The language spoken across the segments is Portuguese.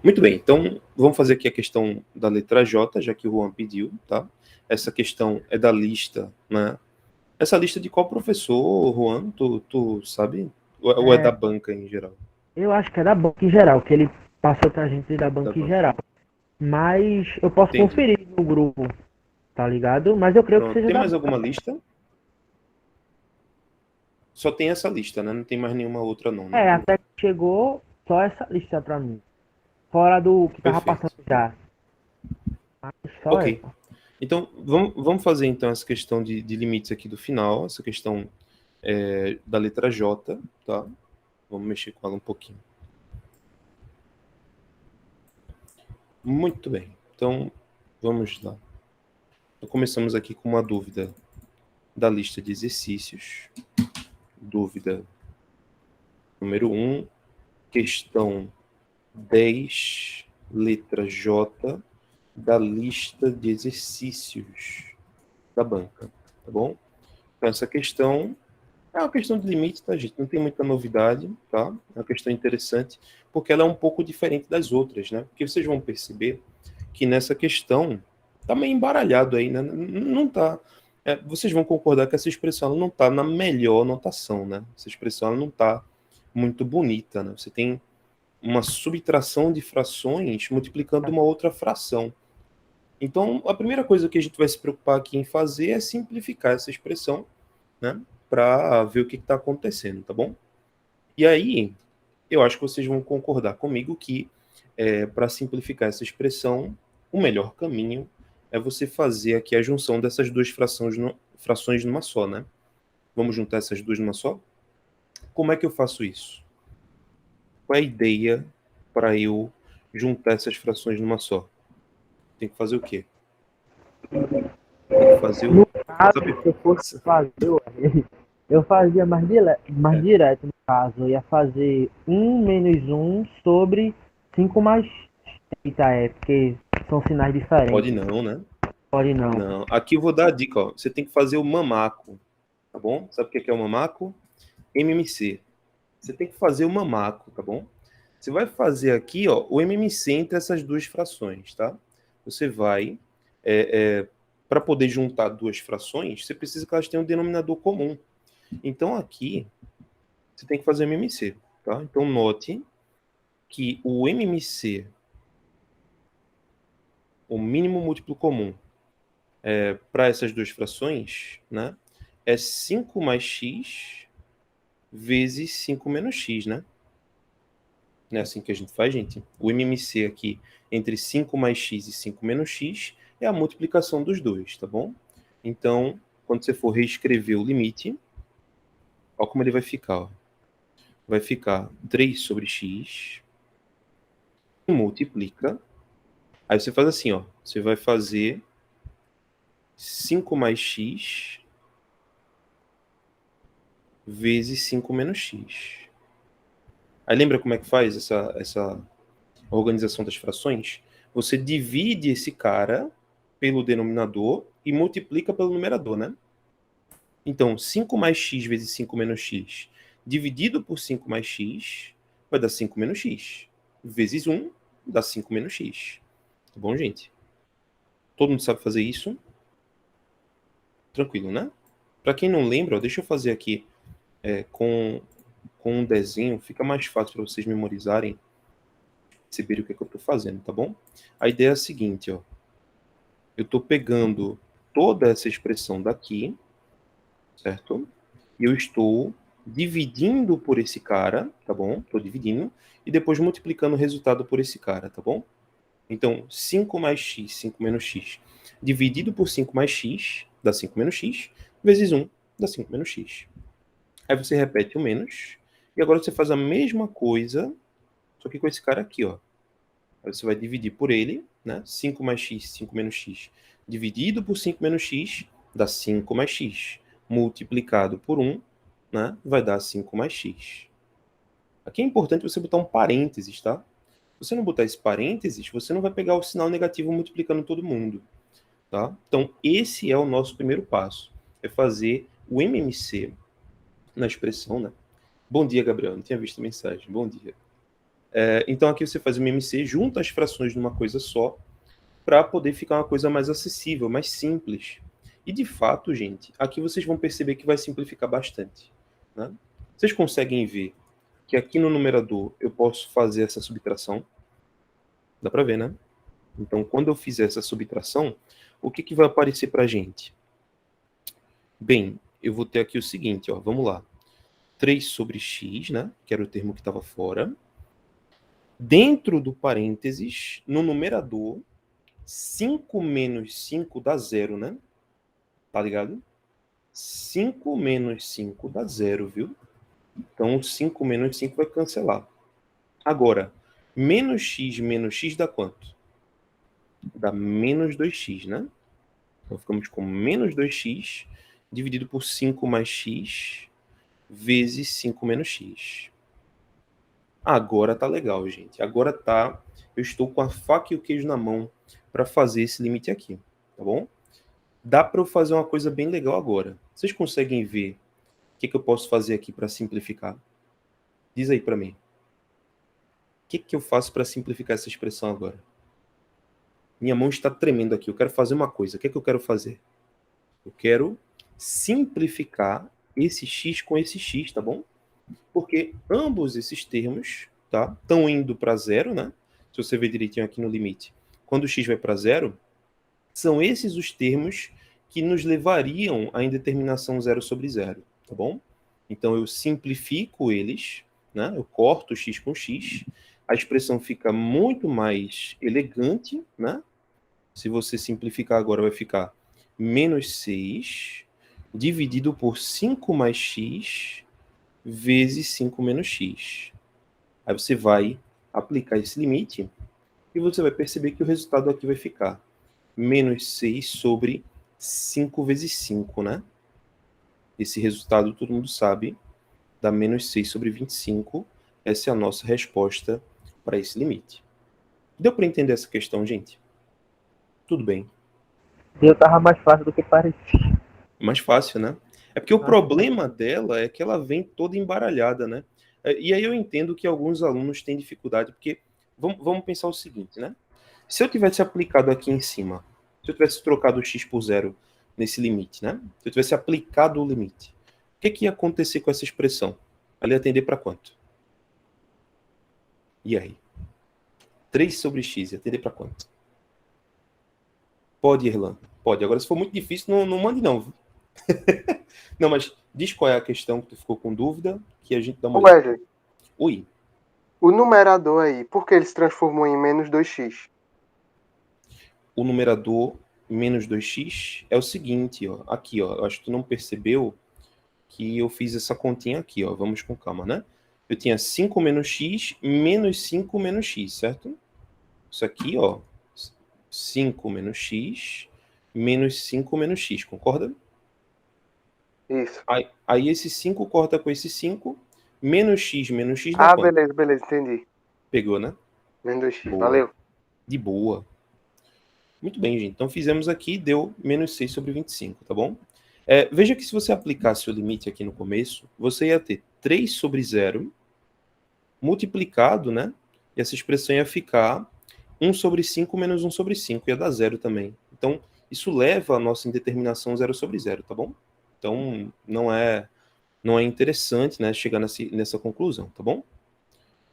Muito bem, então vamos fazer aqui a questão da letra J, já que o Juan pediu, tá? Essa questão é da lista, né? Essa lista de qual professor, Juan? Tu sabe? Ou é da É, banca em geral? eu acho que é da banca em geral, que ele passou pra gente da Da banca em banca. geral. Mas eu posso Entendi. conferir no grupo, tá ligado? Mas eu creio que Pronto. seja Tem da mais banca. alguma lista? Só tem essa lista, né? Não tem mais nenhuma outra não, né? É, até que chegou só essa lista pra mim. Fora do que tava passando Perfeito. já. Mas só Ok. essa. Então, vamos fazer então essa questão de limites aqui do final, essa questão da letra J, tá? Vamos mexer com ela um pouquinho. Muito bem. Então, vamos lá. Então, começamos aqui com uma dúvida da lista de exercícios. Dúvida número 1, questão 10, letra J, da lista de exercícios da banca, tá bom? Então, essa questão é uma questão de limite, tá, gente? Não tem muita novidade, tá? É uma questão interessante, porque ela é um pouco diferente das outras, né? Porque vocês vão perceber que nessa questão tá meio embaralhado aí, né? Não tá. Vocês vão concordar que essa expressão ela não tá na melhor notação, né? Essa expressão ela não tá muito bonita, né? Você tem uma subtração de frações multiplicando uma outra fração. Então, a primeira coisa que a gente vai se preocupar aqui em fazer é simplificar essa expressão, né? Para ver o que está acontecendo, tá bom? E aí, eu acho que vocês vão concordar comigo que, para simplificar essa expressão, o melhor caminho é você fazer aqui a junção dessas duas frações numa só, né? Vamos juntar essas duas numa só? Como é que eu faço isso? Qual é a ideia para eu juntar essas frações numa só? Tem que fazer o quê? Tem que fazer o. No caso, Sabe? se eu fosse fazer, eu fazia mais É, direto no caso. Eu ia fazer um menos um sobre 5 mais. Eita, porque são sinais pode diferentes. não, né? Pode não. Não. Aqui eu vou dar a dica, ó. Você tem que fazer o mamaco, tá bom? Sabe o que é o mamaco? MMC. Você tem que fazer o mamaco, tá bom? Você vai fazer aqui, ó, o MMC entre essas duas frações, tá? Você vai, para poder juntar duas frações, você precisa que elas tenham um denominador comum. Então aqui, você tem que fazer o MMC, tá? Então note que o MMC, o mínimo múltiplo comum, para essas duas frações, né? É 5 mais x vezes 5 menos x, né? Não é assim que a gente faz, gente? O MMC aqui entre 5 mais x e 5 menos x é a multiplicação dos dois, tá bom? Então, quando você for reescrever o limite, olha como ele vai ficar. Ó. Vai ficar 3 sobre x, multiplica. Aí você faz assim, ó. Você vai fazer 5 mais x vezes 5 menos x. Aí lembra como é que faz essa organização das frações? Você divide esse cara pelo denominador e multiplica pelo numerador, né? Então, 5 mais x vezes 5 menos x dividido por 5 mais x vai dar 5 menos x. Vezes 1 dá 5 menos x. Tá bom, gente? Todo mundo sabe fazer isso? Tranquilo, né? Para quem não lembra, ó, deixa eu fazer aqui com um desenho, fica mais fácil para vocês memorizarem, perceberem o que é que eu estou fazendo, tá bom? A ideia é a seguinte, ó. Eu estou pegando toda essa expressão daqui, certo? E eu estou dividindo por esse cara, tá bom? Estou dividindo e depois multiplicando o resultado por esse cara, tá bom? Então, 5 mais x, 5 menos x, dividido por 5 mais x, dá 5 menos x, vezes 1, dá 5 menos x. Aí você repete o menos, e agora você faz a mesma coisa, só que com esse cara aqui, ó. Aí você vai dividir por ele, né? 5 mais x, 5 menos x, dividido por 5 menos x, dá 5 mais x. Multiplicado por 1, né? Vai dar 5 mais x. Aqui é importante você botar um parênteses, tá? Se você não botar esse parênteses, você não vai pegar o sinal negativo multiplicando todo mundo, tá? Então, esse é o nosso primeiro passo. É fazer o MMC na expressão, né? Bom dia, Gabriel. Não tinha visto a mensagem. Bom dia. Então aqui você faz o MMC, junta as frações numa coisa só, para poder ficar uma coisa mais acessível, mais simples. E de fato, gente, aqui vocês vão perceber que vai simplificar bastante, né? Vocês conseguem ver que aqui no numerador eu posso fazer essa subtração? Dá para ver, né? Então, quando eu fizer essa subtração, o que vai aparecer para a gente? Bem, eu vou ter aqui o seguinte, ó, vamos lá. 3 sobre x, né? Que era o termo que estava fora. Dentro do parênteses, no numerador, 5 menos 5 dá 0, né? Tá ligado? 5 menos 5 dá 0, viu? Então, 5 menos 5 vai cancelar. Agora, menos x dá quanto? Dá menos 2x, né? Então, ficamos com menos 2x dividido por 5 mais x vezes 5 menos x. Agora tá legal, gente. Agora tá... Eu estou com a faca e o queijo na mão para fazer esse limite aqui, tá bom? Dá para eu fazer uma coisa bem legal agora. Vocês conseguem ver o que eu posso fazer aqui para simplificar? Diz aí para mim. O que eu faço para simplificar essa expressão agora? Minha mão está tremendo aqui. Eu quero fazer uma coisa. O que eu quero fazer? Eu quero simplificar esse x com esse x, tá bom? Porque ambos esses termos, tá, estão indo para zero, né? Se você ver direitinho aqui no limite. Quando o x vai para zero, são esses os termos que nos levariam à indeterminação 0 sobre 0, tá bom? Então eu simplifico eles, né? Eu corto x com x, a expressão fica muito mais elegante, né? Se você simplificar agora, vai ficar menos 6 dividido por 5 mais x vezes 5 menos x. Aí você vai aplicar esse limite e você vai perceber que o resultado aqui vai ficar menos 6 sobre 5 vezes 5, né? Esse resultado, todo mundo sabe, dá menos 6 sobre 25. Essa é a nossa resposta para esse limite. Deu para entender essa questão, gente? Tudo bem. Eu tava mais fácil do que parecia. Mais fácil, né? É porque o problema dela é que ela vem toda embaralhada, né? E aí eu entendo que alguns alunos têm dificuldade, porque vamos pensar o seguinte, né? Se eu tivesse aplicado aqui em cima, se eu tivesse trocado o x por zero nesse limite, né? Se eu tivesse aplicado o limite, o que ia acontecer com essa expressão? Ela ia tender para quanto? E aí? 3 sobre x ia tender para quanto? Pode, Erlan? Pode. Agora, se for muito difícil, não mande não. Não, mas diz qual é a questão que tu ficou com dúvida, que a gente dá uma olhada. Wesley, Oi. o numerador aí, por que ele se transformou em menos 2x? O numerador menos 2x é o seguinte, ó. Aqui, ó. Eu acho que tu não percebeu que eu fiz essa continha aqui, ó. Vamos com calma, né? Eu tinha 5 menos x, menos 5 menos x, certo? Isso aqui, ó. 5 menos x, menos 5 menos x, concorda? Isso. Aí esse 5 corta com esse 5, menos x dá quanto? Beleza, entendi. Pegou, né? Menos 2x, Boa. valeu. De boa. Muito bem, gente. Então fizemos aqui, deu menos 6 sobre 25, tá bom? Veja que se você aplicasse o limite aqui no começo, você ia ter 3 sobre 0 multiplicado, né? E essa expressão ia ficar 1 sobre 5 menos 1 sobre 5, ia dar 0 também. Então, isso leva a nossa indeterminação 0 sobre 0, tá bom? Então, não é interessante, né, chegar nessa conclusão, tá bom?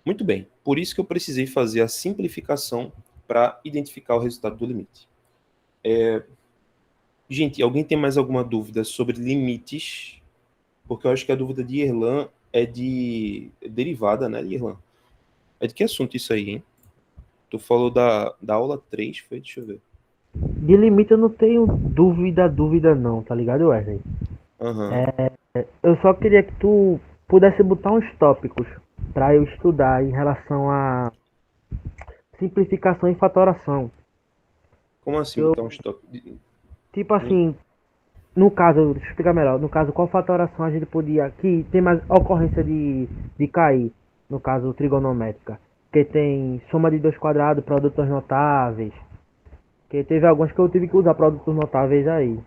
Muito bem. Por isso que eu precisei fazer a simplificação para identificar o resultado do limite. Gente, alguém tem mais alguma dúvida sobre limites? Porque eu acho que a dúvida de Erlan é de derivada, né, Erlan? É de que assunto isso aí, hein? Tu falou da aula 3, foi? Deixa eu ver. De limite eu não tenho dúvida não, tá ligado, Wesley? Aham. Eu só queria que tu pudesse botar uns tópicos pra eu estudar em relação a simplificação e fatoração. Como assim botar um stop? Tipo assim, no caso, deixa eu explicar melhor. No caso, qual fatoração a gente podia. Que tem mais ocorrência de cair, no caso, trigonométrica. Que tem soma de dois quadrados, produtos notáveis. Que teve alguns que eu tive que usar produtos notáveis aí.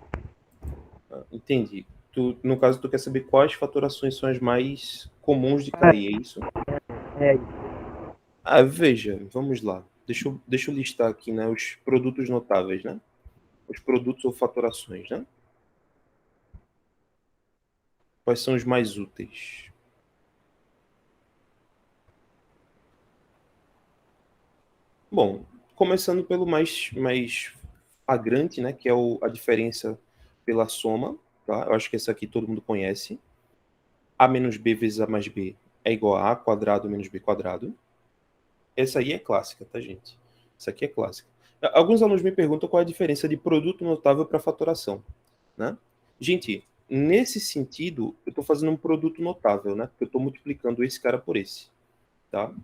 Entendi. No caso, tu quer saber quais fatorações são as mais comuns de cair, é isso? É, Veja, vamos lá. Deixa eu listar aqui, né, os produtos notáveis, né? Os produtos ou fatorações, né? Quais são os mais úteis? Bom, começando pelo mais flagrante, né, que é a diferença pela soma, tá? Eu acho que essa aqui todo mundo conhece. A menos b vezes a mais b é igual a quadrado menos b quadrado. Essa aí é clássica, tá, gente? Essa aqui é clássica. Alguns alunos me perguntam qual é a diferença de produto notável para fatoração, né? Gente, nesse sentido, eu estou fazendo um produto notável, né? Porque eu estou multiplicando esse cara por esse, tá?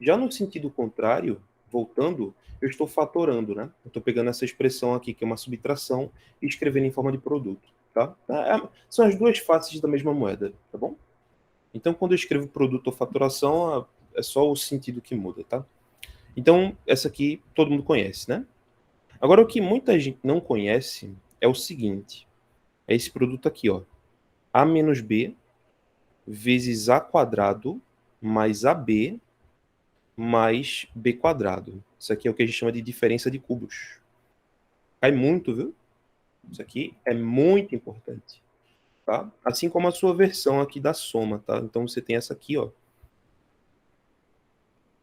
Já no sentido contrário, voltando, eu estou fatorando, né? Eu estou pegando essa expressão aqui, que é uma subtração, e escrevendo em forma de produto, tá? São as duas faces da mesma moeda, tá bom? Então, quando eu escrevo produto ou fatoração, é só o sentido que muda, tá? Então, essa aqui todo mundo conhece, né? Agora, o que muita gente não conhece é o seguinte, é esse produto aqui, ó. A menos B vezes A quadrado mais AB mais B quadrado. Isso aqui é o que a gente chama de diferença de cubos. Cai muito, viu? Isso aqui é muito importante, tá? Assim como a sua versão aqui da soma, tá? Então você tem essa aqui, ó.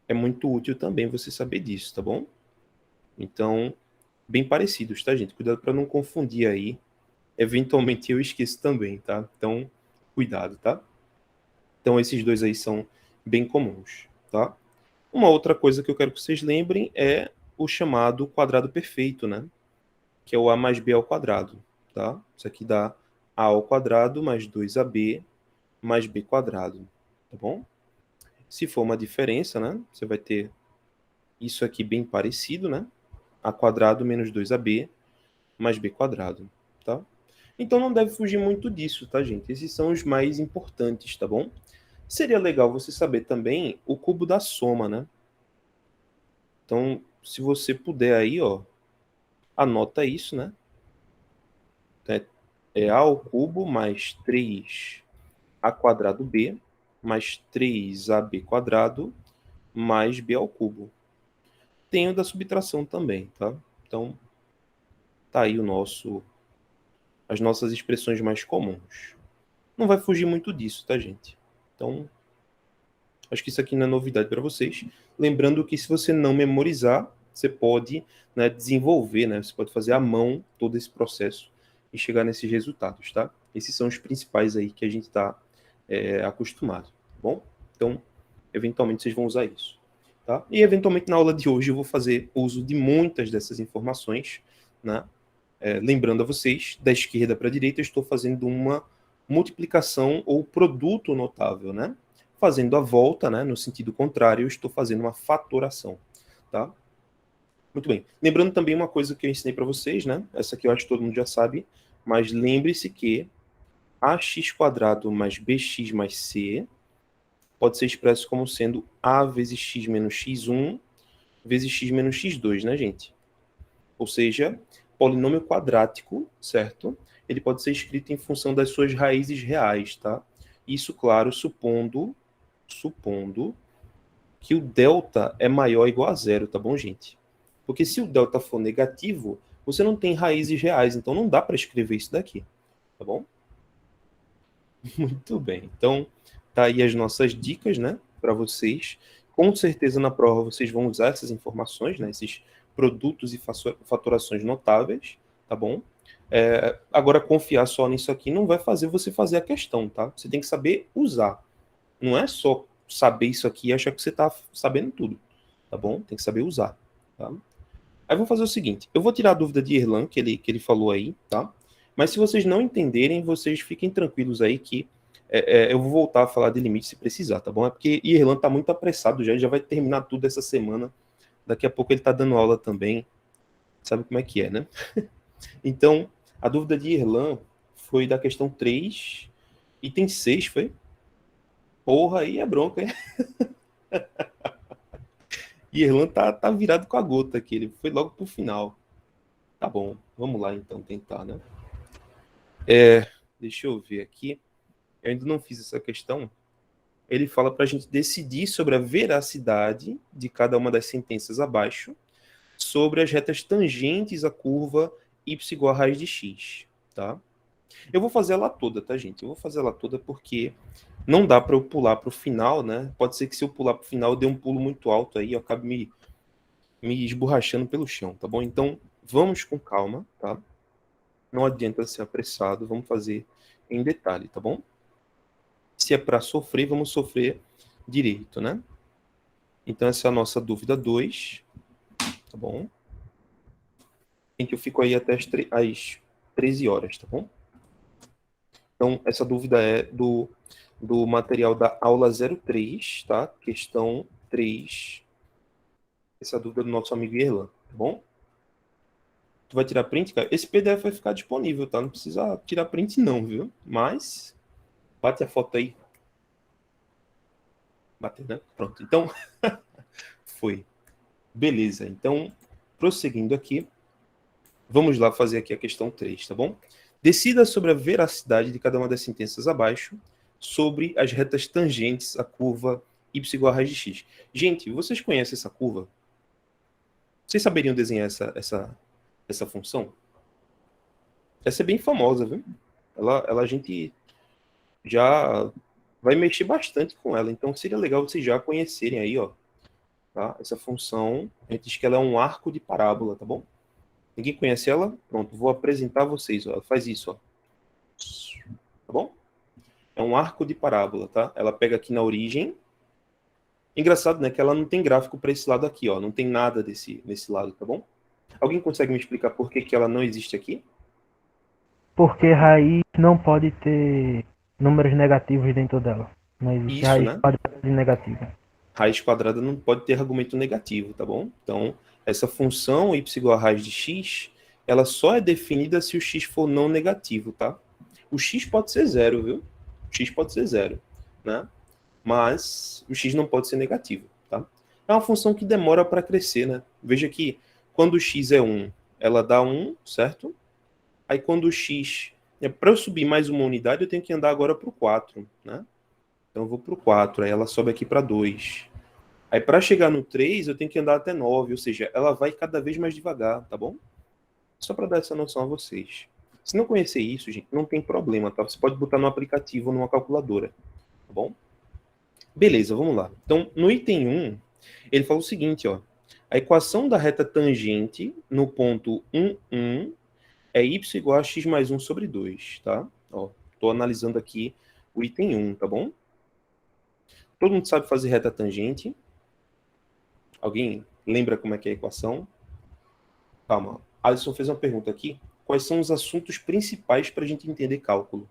É muito útil também você saber disso, tá bom? Então, bem parecidos, tá, gente? Cuidado para não confundir aí. Eventualmente eu esqueço também, tá? Então, cuidado, tá? Então, esses dois aí são bem comuns, tá? Uma outra coisa que eu quero que vocês lembrem é o chamado quadrado perfeito, né? Que é o a mais b ao quadrado, tá? Isso aqui dá a ao quadrado mais 2ab mais b quadrado, tá bom? Se for uma diferença, né? Você vai ter isso aqui bem parecido, né? A quadrado menos 2ab mais b quadrado, tá? Então não deve fugir muito disso, tá, gente? Esses são os mais importantes, tá bom? Seria legal você saber também o cubo da soma, né? Então, se você puder aí, ó, anota isso, né? É a ao cubo mais 3a quadrado b mais 3ab quadrado mais b ao cubo. Tem o da subtração também, tá? Então, tá aí as nossas expressões mais comuns. Não vai fugir muito disso, tá, gente? Então, acho que isso aqui não é novidade para vocês. Lembrando que se você não memorizar, você pode, né, desenvolver, né? Você pode fazer à mão todo esse processo e chegar nesses resultados, tá? Esses são os principais aí que a gente está acostumado, tá bom? Então, eventualmente vocês vão usar isso, tá? E eventualmente na aula de hoje eu vou fazer uso de muitas dessas informações, né? Lembrando a vocês, da esquerda para a direita, eu estou fazendo uma multiplicação ou produto notável, né? Fazendo a volta, né, no sentido contrário, eu estou fazendo uma fatoração, tá? Muito bem. Lembrando também uma coisa que eu ensinei para vocês, né? Essa aqui eu acho que todo mundo já sabe, mas lembre-se que ax quadrado mais bx mais c pode ser expresso como sendo a vezes x menos x1 vezes x menos x2, né, gente? Ou seja, polinômio quadrático, certo? Ele pode ser escrito em função das suas raízes reais, tá? Isso, claro, supondo que o delta é maior ou igual a zero, tá bom, gente? Porque se o delta for negativo, você não tem raízes reais, então não dá para escrever isso daqui, tá bom? Muito bem. Então, tá aí as nossas dicas, né, para vocês. Com certeza na prova vocês vão usar essas informações, né, esses produtos e fatorações notáveis, tá bom? Agora, confiar só nisso aqui não vai fazer você fazer a questão, tá? Você tem que saber usar. Não é só saber isso aqui e achar que você está sabendo tudo, tá bom? Tem que saber usar, tá? Aí vou fazer o seguinte, eu vou tirar a dúvida de Erlan, que ele falou aí, tá? Mas se vocês não entenderem, vocês fiquem tranquilos aí que eu vou voltar a falar de limite se precisar, tá bom? É porque Erlan tá muito apressado já, ele já vai terminar tudo essa semana. Daqui a pouco ele tá dando aula também. Sabe como é que é, né? Então, a dúvida de Erlan foi da questão 3, item 6, foi? Porra, aí é bronca, hein? E Erlan tá virado com a gota aqui, ele foi logo pro final. Tá bom, vamos lá então tentar, né? Deixa eu ver aqui. Eu ainda não fiz essa questão. ele fala para a gente decidir sobre a veracidade de cada uma das sentenças abaixo, sobre as retas tangentes à curva y igual a raiz de x, tá? Eu vou fazer ela toda, tá, gente? Eu vou fazer ela toda porque não dá para eu pular para o final, né? Pode ser que se eu pular para o final eu dê um pulo muito alto aí, eu acabe me esborrachando pelo chão, tá bom? Então, vamos com calma, tá? Não adianta ser apressado, vamos fazer em detalhe, tá bom? Se é para sofrer, vamos sofrer direito, né? Então, essa é a nossa dúvida 2, tá bom? Em que eu fico aí até às 13 horas, tá bom? Então, essa dúvida é do material da aula 03, tá? Questão 3. Essa dúvida é do nosso amigo Erlan, tá bom? Tu vai tirar print, cara? Esse PDF vai ficar disponível, tá? Não precisa tirar print não, viu? Mas, bate a foto aí. Bateu, né? Pronto. Então, foi. Beleza. Então, prosseguindo aqui, vamos lá fazer aqui a questão 3, tá bom? Decida sobre a veracidade de cada uma das sentenças abaixo sobre as retas tangentes à curva y igual a raiz de x. Gente, vocês conhecem essa curva? Vocês saberiam desenhar essa função? Essa é bem famosa, viu? Ela a gente já vai mexer bastante com ela, então seria legal vocês já conhecerem aí, ó, tá? Essa função, a gente diz que ela é um arco de parábola, tá bom? Ninguém conhece ela? Pronto, vou apresentar a vocês, ó. Faz isso, ó. Tá bom? É um arco de parábola, tá? Ela pega aqui na origem. Engraçado, né, que ela não tem gráfico para esse lado aqui, ó. Não tem nada nesse lado, tá bom? Alguém consegue me explicar por que ela não existe aqui? Porque raiz não pode ter números negativos dentro dela. Não existe Isso, raiz né? quadrada de negativa. Raiz quadrada não pode ter argumento negativo, tá bom? Então, essa função y igual a raiz de x, ela só é definida se o x for não negativo, tá? O x pode ser zero, viu? O x pode ser zero, né? Mas o x não pode ser negativo, tá? É uma função que demora para crescer, né? Veja que quando o x é 1, ela dá 1, certo? Aí quando o x... Para eu subir mais uma unidade, eu tenho que andar agora para o 4, né? Então eu vou para o 4, aí ela sobe aqui para 2. Aí para chegar no 3, eu tenho que andar até 9, ou seja, ela vai cada vez mais devagar, tá bom? Só para dar essa noção a vocês. Se não conhecer isso, gente, não tem problema, tá? Você pode botar no aplicativo ou numa calculadora, tá bom? Beleza, vamos lá. Então, no item 1, ele fala o seguinte, ó. A equação da reta tangente no ponto 1, 1 é y igual a x mais 1 sobre 2, tá? Ó, tô analisando aqui o item 1, tá bom? Todo mundo sabe fazer reta tangente? Alguém lembra como é que é a equação? Calma. Alisson fez uma pergunta aqui. Quais são os assuntos principais para a gente entender cálculo?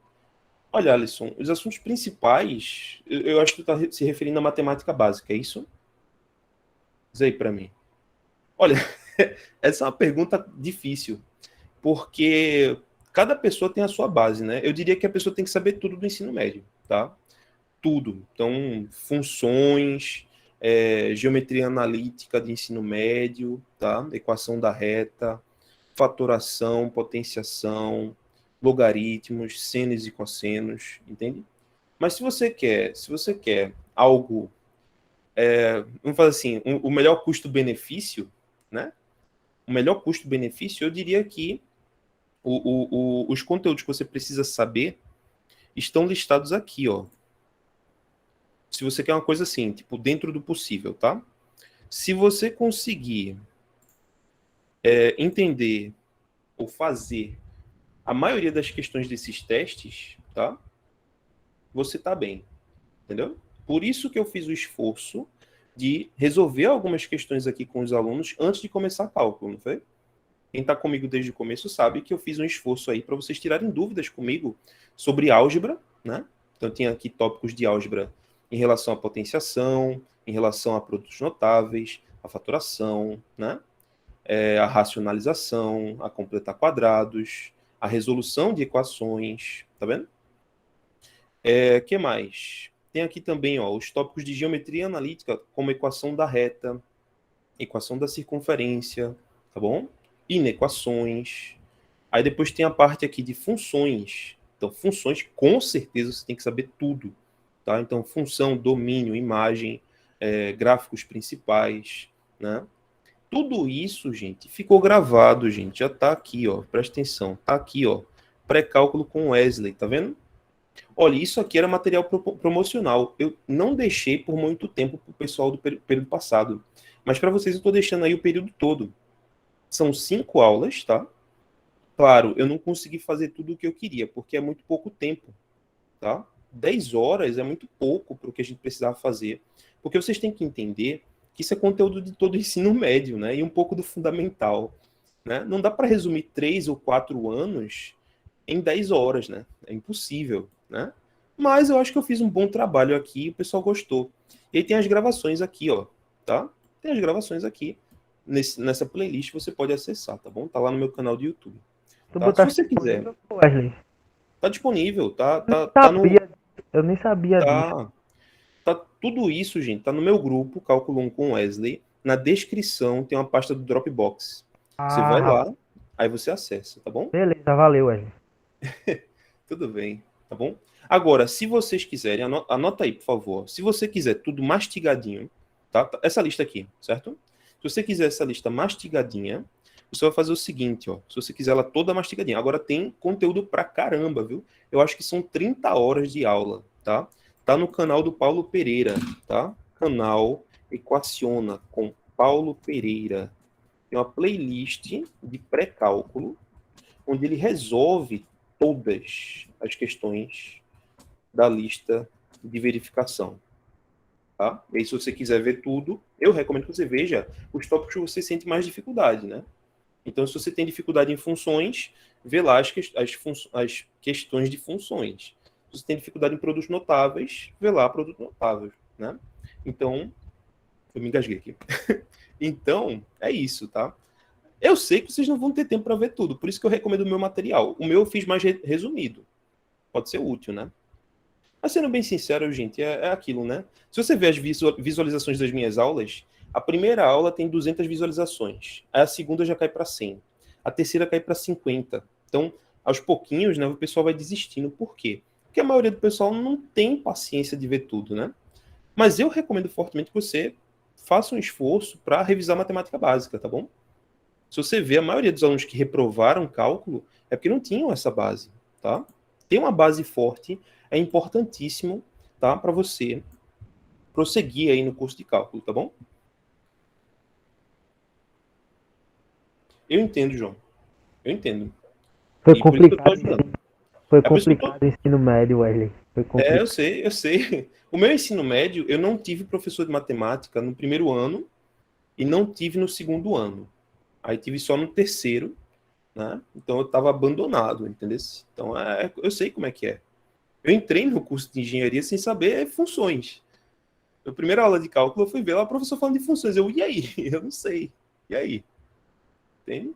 Olha, Alisson, os assuntos principais, eu acho que tu está se referindo à matemática básica, é isso? Diz aí para mim. Olha, essa é uma pergunta difícil, porque cada pessoa tem a sua base, né? Eu diria que a pessoa tem que saber tudo do ensino médio, tá? Tudo. Então, funções, geometria analítica de ensino médio, tá? Equação da reta, fatoração, potenciação, logaritmos, senos e cossenos, entende? Mas se você quer algo, vamos fazer assim, o melhor custo-benefício, né? O melhor custo-benefício, eu diria que os conteúdos que você precisa saber estão listados aqui, ó. Se você quer uma coisa assim, tipo, dentro do possível, tá? Se você conseguir entender ou fazer a maioria das questões desses testes, tá? Você tá bem, entendeu? Por isso que eu fiz o esforço de resolver algumas questões aqui com os alunos antes de começar cálculo, não foi? Quem tá comigo desde o começo sabe que eu fiz um esforço aí para vocês tirarem dúvidas comigo sobre álgebra, né? Então tinha aqui tópicos de álgebra em relação à potenciação, em relação a produtos notáveis, a fatoração, né? A racionalização, a completar quadrados, a resolução de equações, tá vendo? Que mais? Tem aqui também, ó, os tópicos de geometria analítica, como equação da reta, equação da circunferência, tá bom? Inequações. Aí depois tem a parte aqui de funções. Então, funções, com certeza, você tem que saber tudo, tá? Então, função, domínio, imagem, gráficos principais, né? Tudo isso, gente, ficou gravado, gente. Já tá aqui, ó. Presta atenção. Tá aqui, ó. Pré-cálculo com Wesley, tá vendo? Olha, isso aqui era material promocional. Eu não deixei por muito tempo para o pessoal do período passado. Mas para vocês eu estou deixando aí o período todo. São 5 aulas, tá? Claro, eu não consegui fazer tudo o que eu queria, porque é muito pouco tempo, tá? 10 horas é muito pouco para o que a gente precisava fazer. Porque vocês têm que entender que isso é conteúdo de todo o ensino médio, né? E um pouco do fundamental, né? Não dá para resumir 3 ou 4 anos em 10 horas, né? É impossível, né? Mas eu acho que eu fiz um bom trabalho aqui e o pessoal gostou. E aí tem as gravações aqui, ó, tá? Tem as gravações aqui. Nessa playlist você pode acessar, tá bom? Tá lá no meu canal do YouTube. Tu Tá? Se botaste você quiser, Wesley? tá disponível, Eu nem sabia disso. Tá tudo isso, gente, tá no meu grupo, Cálculo 1 com Wesley. Na descrição tem uma pasta do Dropbox. Você vai Ah, lá, aí você acessa, tá bom? beleza, valeu, Wesley. Tudo bem, tá bom? Agora, se vocês quiserem, anota aí, por favor. Se você quiser tudo mastigadinho, tá? Essa lista aqui, certo? Se você quiser essa lista mastigadinha, você vai fazer o seguinte, ó. Se você quiser ela toda mastigadinha. Agora tem conteúdo pra caramba, viu? Eu acho que são 30 horas de aula, tá? Tá no canal do Paulo Pereira, tá? Canal Equaciona com Paulo Pereira. Tem uma playlist de pré-cálculo onde ele resolve todas as questões da lista de verificação. Tá? E aí, se você quiser ver tudo, eu recomendo que você veja os tópicos que você sente mais dificuldade, né? Então, se você tem dificuldade em funções, vê lá as questões de funções. Se você tem dificuldade em produtos notáveis, vê lá produtos notáveis, né? Então, eu me engasguei aqui. Então, é isso, tá? Eu sei que vocês não vão ter tempo para ver tudo, por isso que eu recomendo o meu material. O meu eu fiz mais resumido. Pode ser útil, né? Mas sendo bem sincero, gente, é aquilo, né? Se você ver as visualizações das minhas aulas, a primeira aula tem 200 visualizações. Aí a segunda já cai para 100. A terceira cai para 50. Então, aos pouquinhos, né, o pessoal vai desistindo. Por quê? Porque a maioria do pessoal não tem paciência de ver tudo, né? Mas eu recomendo fortemente que você faça um esforço para revisar matemática básica, tá bom? Se você vê, a maioria dos alunos que reprovaram cálculo é porque não tinham essa base, tá? Ter uma base forte é importantíssimo, tá? Para você prosseguir aí no curso de cálculo, tá bom? Eu entendo, João. Eu entendo. Foi E por isso que eu tô complicado. ajudando. Foi É por isso que eu tô... complicado o ensino médio, Wesley. Foi complicado. eu sei. O meu ensino médio, eu não tive professor de matemática no primeiro ano e não tive no segundo ano. Aí tive só no terceiro, né? Então eu estava abandonado, entendeu? Então eu sei como é que é. Eu entrei no curso de engenharia sem saber funções. A primeira aula de cálculo eu fui ver lá o professor falando de funções. E aí? Eu não sei. E aí? Entende?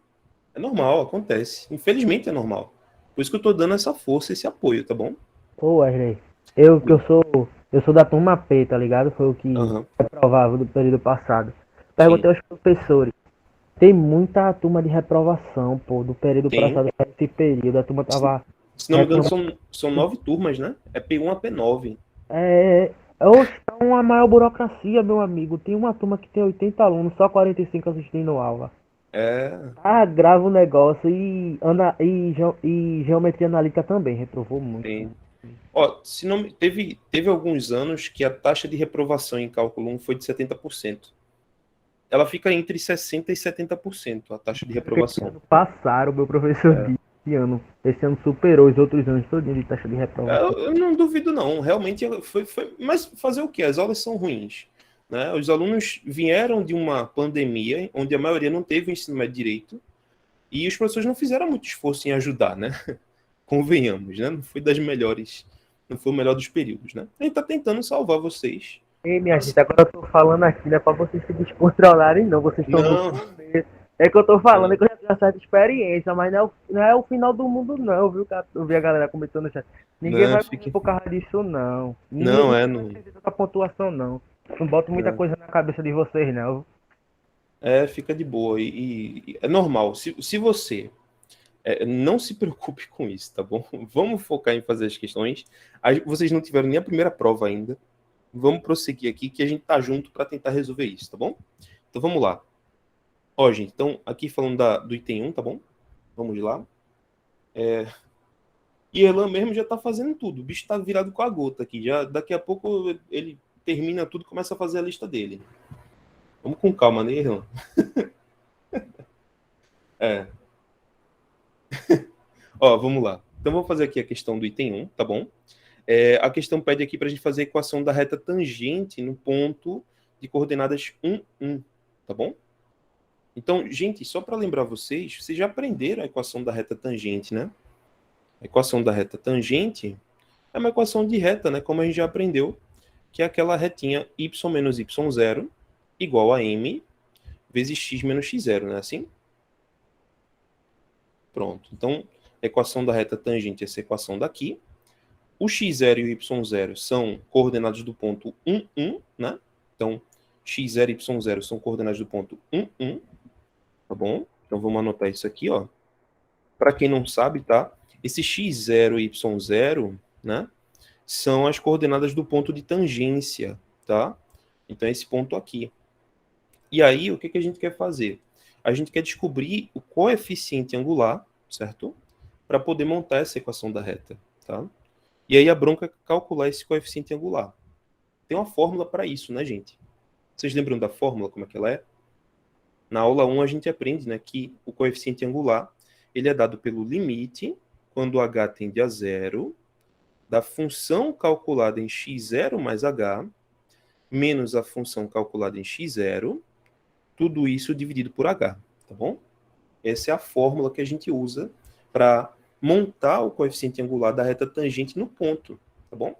É normal, acontece. Infelizmente é normal. Por isso que eu tô dando essa força, esse apoio, tá bom? Ô, Wesley, eu sou da turma P, tá ligado? Foi o que Aham. reprovava do período passado. Sim. Perguntei aos professores. Tem muita turma de reprovação, pô, do período Tem. passado, esse período, a turma tava Se não me engano, reclamando. são 9 turmas, né? É P1 a P9. Oxe, tá uma maior burocracia, meu amigo. Tem uma turma que tem 80 alunos, só 45 assistindo aula. É, Grava o negócio e geometria analítica também, reprovou muito. tem. Ó, se não, teve alguns anos que a taxa de reprovação em cálculo 1 foi de 70%. Ela fica entre 60% e 70%, a taxa de Esse reprovação. ano passaram, meu professor disse, esse ano superou os outros anos todinho de taxa de reprovação. Eu não duvido, não. Realmente foi. Mas fazer o quê? As aulas são ruins. Né? Os alunos vieram de uma pandemia, onde a maioria não teve o ensino médio direito, e os professores não fizeram muito esforço em ajudar, né? Convenhamos, né? Não foi das melhores, não foi o melhor dos períodos, né? A gente tá tentando salvar vocês. Ei, minha gente, agora eu tô falando aqui, não é pra vocês se descontrolarem, não. Vocês estão no Não, começo. É que eu tô falando, é não, que eu já tenho uma certa experiência, mas não é o final do mundo, não, viu? Eu vi a galera comentando no chat. Ninguém não, vai morrer fique. por causa disso, não. Não, Ninguém vai não. ter tanta pontuação, não. Não boto muita Não. coisa na cabeça de vocês, não. Fica de boa. E é normal. Se você Não se preocupe com isso, tá bom? Vamos focar em fazer as questões. Vocês não tiveram nem a primeira prova ainda. Vamos prosseguir aqui, que a gente tá junto para tentar resolver isso, tá bom? Então, vamos lá. Ó, gente, então, aqui falando do item 1, tá bom? Vamos lá. E Erlan mesmo já tá fazendo tudo. O bicho tá virado com a gota aqui. Já, daqui a pouco ele termina tudo e começa a fazer a lista dele. Vamos com calma, né, Erlan? Ó, vamos lá. Então, vou fazer aqui a questão do item 1, tá bom? A questão pede aqui para a gente fazer a equação da reta tangente no ponto de coordenadas 1, 1, tá bom? Então, gente, só para lembrar vocês já aprenderam a equação da reta tangente, né? A equação da reta tangente é uma equação de reta, né? Como a gente já aprendeu, que é aquela retinha y menos y0 igual a m vezes x menos x0, não é assim? Pronto. Então, a equação da reta tangente é essa equação daqui. O x0 e o y0 são coordenadas do ponto 1, 1, né? Então, x0 e y0 são coordenadas do ponto 1, 1, tá bom? Então, vamos anotar isso aqui, ó. Para quem não sabe, tá? Esse x0 e y0, né? São as coordenadas do ponto de tangência, tá? Então, é esse ponto aqui. E aí, o que a gente quer fazer? A gente quer descobrir o coeficiente angular, certo? Para poder montar essa equação da reta, tá? E aí a bronca é calcular esse coeficiente angular. Tem uma fórmula para isso, né, gente? Vocês lembram da fórmula, como é que ela é? Na aula 1 a gente aprende, né, que o coeficiente angular ele é dado pelo limite, quando h tende a zero, da função calculada em x0 mais h, menos a função calculada em x0, tudo isso dividido por h, tá bom? Essa é a fórmula que a gente usa para montar o coeficiente angular da reta tangente no ponto, tá bom?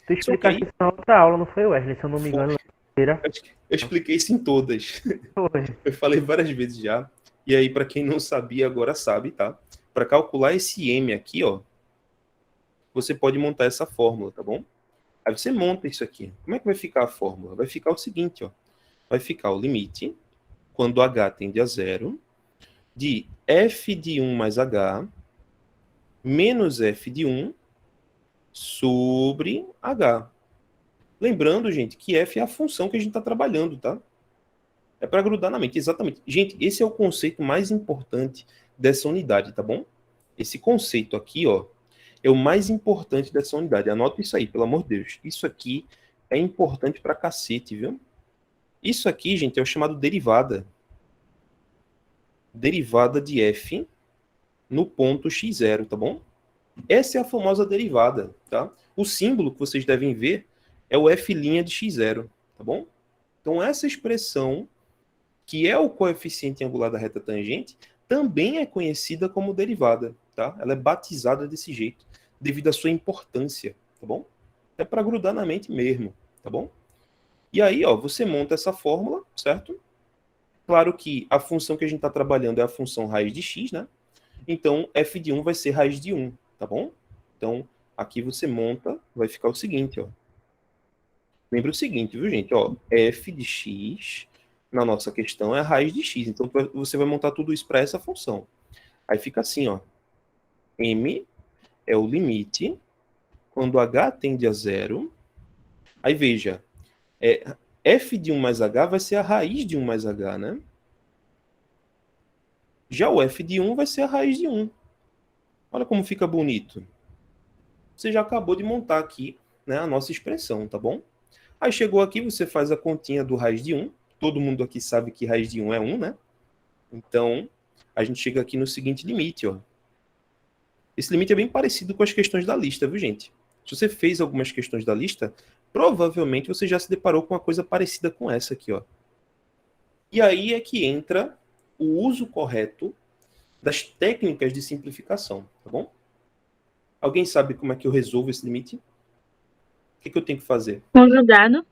Tu explicaste isso na outra aula, não foi, Wesley? Se eu não me engano, Eu expliquei isso em todas. foi. Eu falei várias vezes já. E aí, para quem não sabia, agora sabe, tá? Para calcular esse m aqui, ó, você pode montar essa fórmula, tá bom? Aí você monta isso aqui. Como é que vai ficar a fórmula? Vai ficar o seguinte, ó. Vai ficar o limite, quando h tende a zero, de f de 1 mais h, menos f de 1 sobre h. Lembrando, gente, que f é a função que a gente está trabalhando, tá? É para grudar na mente, exatamente. Gente, esse é o conceito mais importante dessa unidade, tá bom? Esse conceito aqui, ó, é o mais importante dessa unidade. Anota isso aí, pelo amor de Deus. Isso aqui é importante pra cacete, viu? Isso aqui, gente, é o chamado derivada. Derivada de f no ponto x0, tá bom? Essa é a famosa derivada, tá? O símbolo que vocês devem ver é o f' de x0, tá bom? Então, essa expressão, que é o coeficiente angular da reta tangente, também é conhecida como derivada, tá? Ela é batizada desse jeito, devido à sua importância, tá bom? É para grudar na mente mesmo, tá bom? E aí, ó, você monta essa fórmula, certo? Claro que a função que a gente está trabalhando é a função raiz de x, né? Então, f de 1 vai ser raiz de 1, tá bom? Então, aqui você monta, vai ficar o seguinte, ó. Lembra o seguinte, viu, gente? Ó, f de x, na nossa questão, é a raiz de x. Então, você vai montar tudo isso para essa função. Aí fica assim, ó. M é o limite quando h tende a zero. Aí, veja, f de 1 mais h vai ser a raiz de 1 mais h, né? Já o f de 1 vai ser a raiz de 1. Olha como fica bonito. Você já acabou de montar aqui, né, a nossa expressão, tá bom? Aí chegou aqui, você faz a continha do raiz de 1. Todo mundo aqui sabe que raiz de 1 é 1, né? Então, a gente chega aqui no seguinte limite, ó. Esse limite é bem parecido com as questões da lista, viu, gente? Se você fez algumas questões da lista, provavelmente você já se deparou com uma coisa parecida com essa aqui, ó. E aí é que entra o uso correto das técnicas de simplificação, tá bom? Alguém sabe como é que eu resolvo esse limite? O que eu tenho que fazer? Conjugado.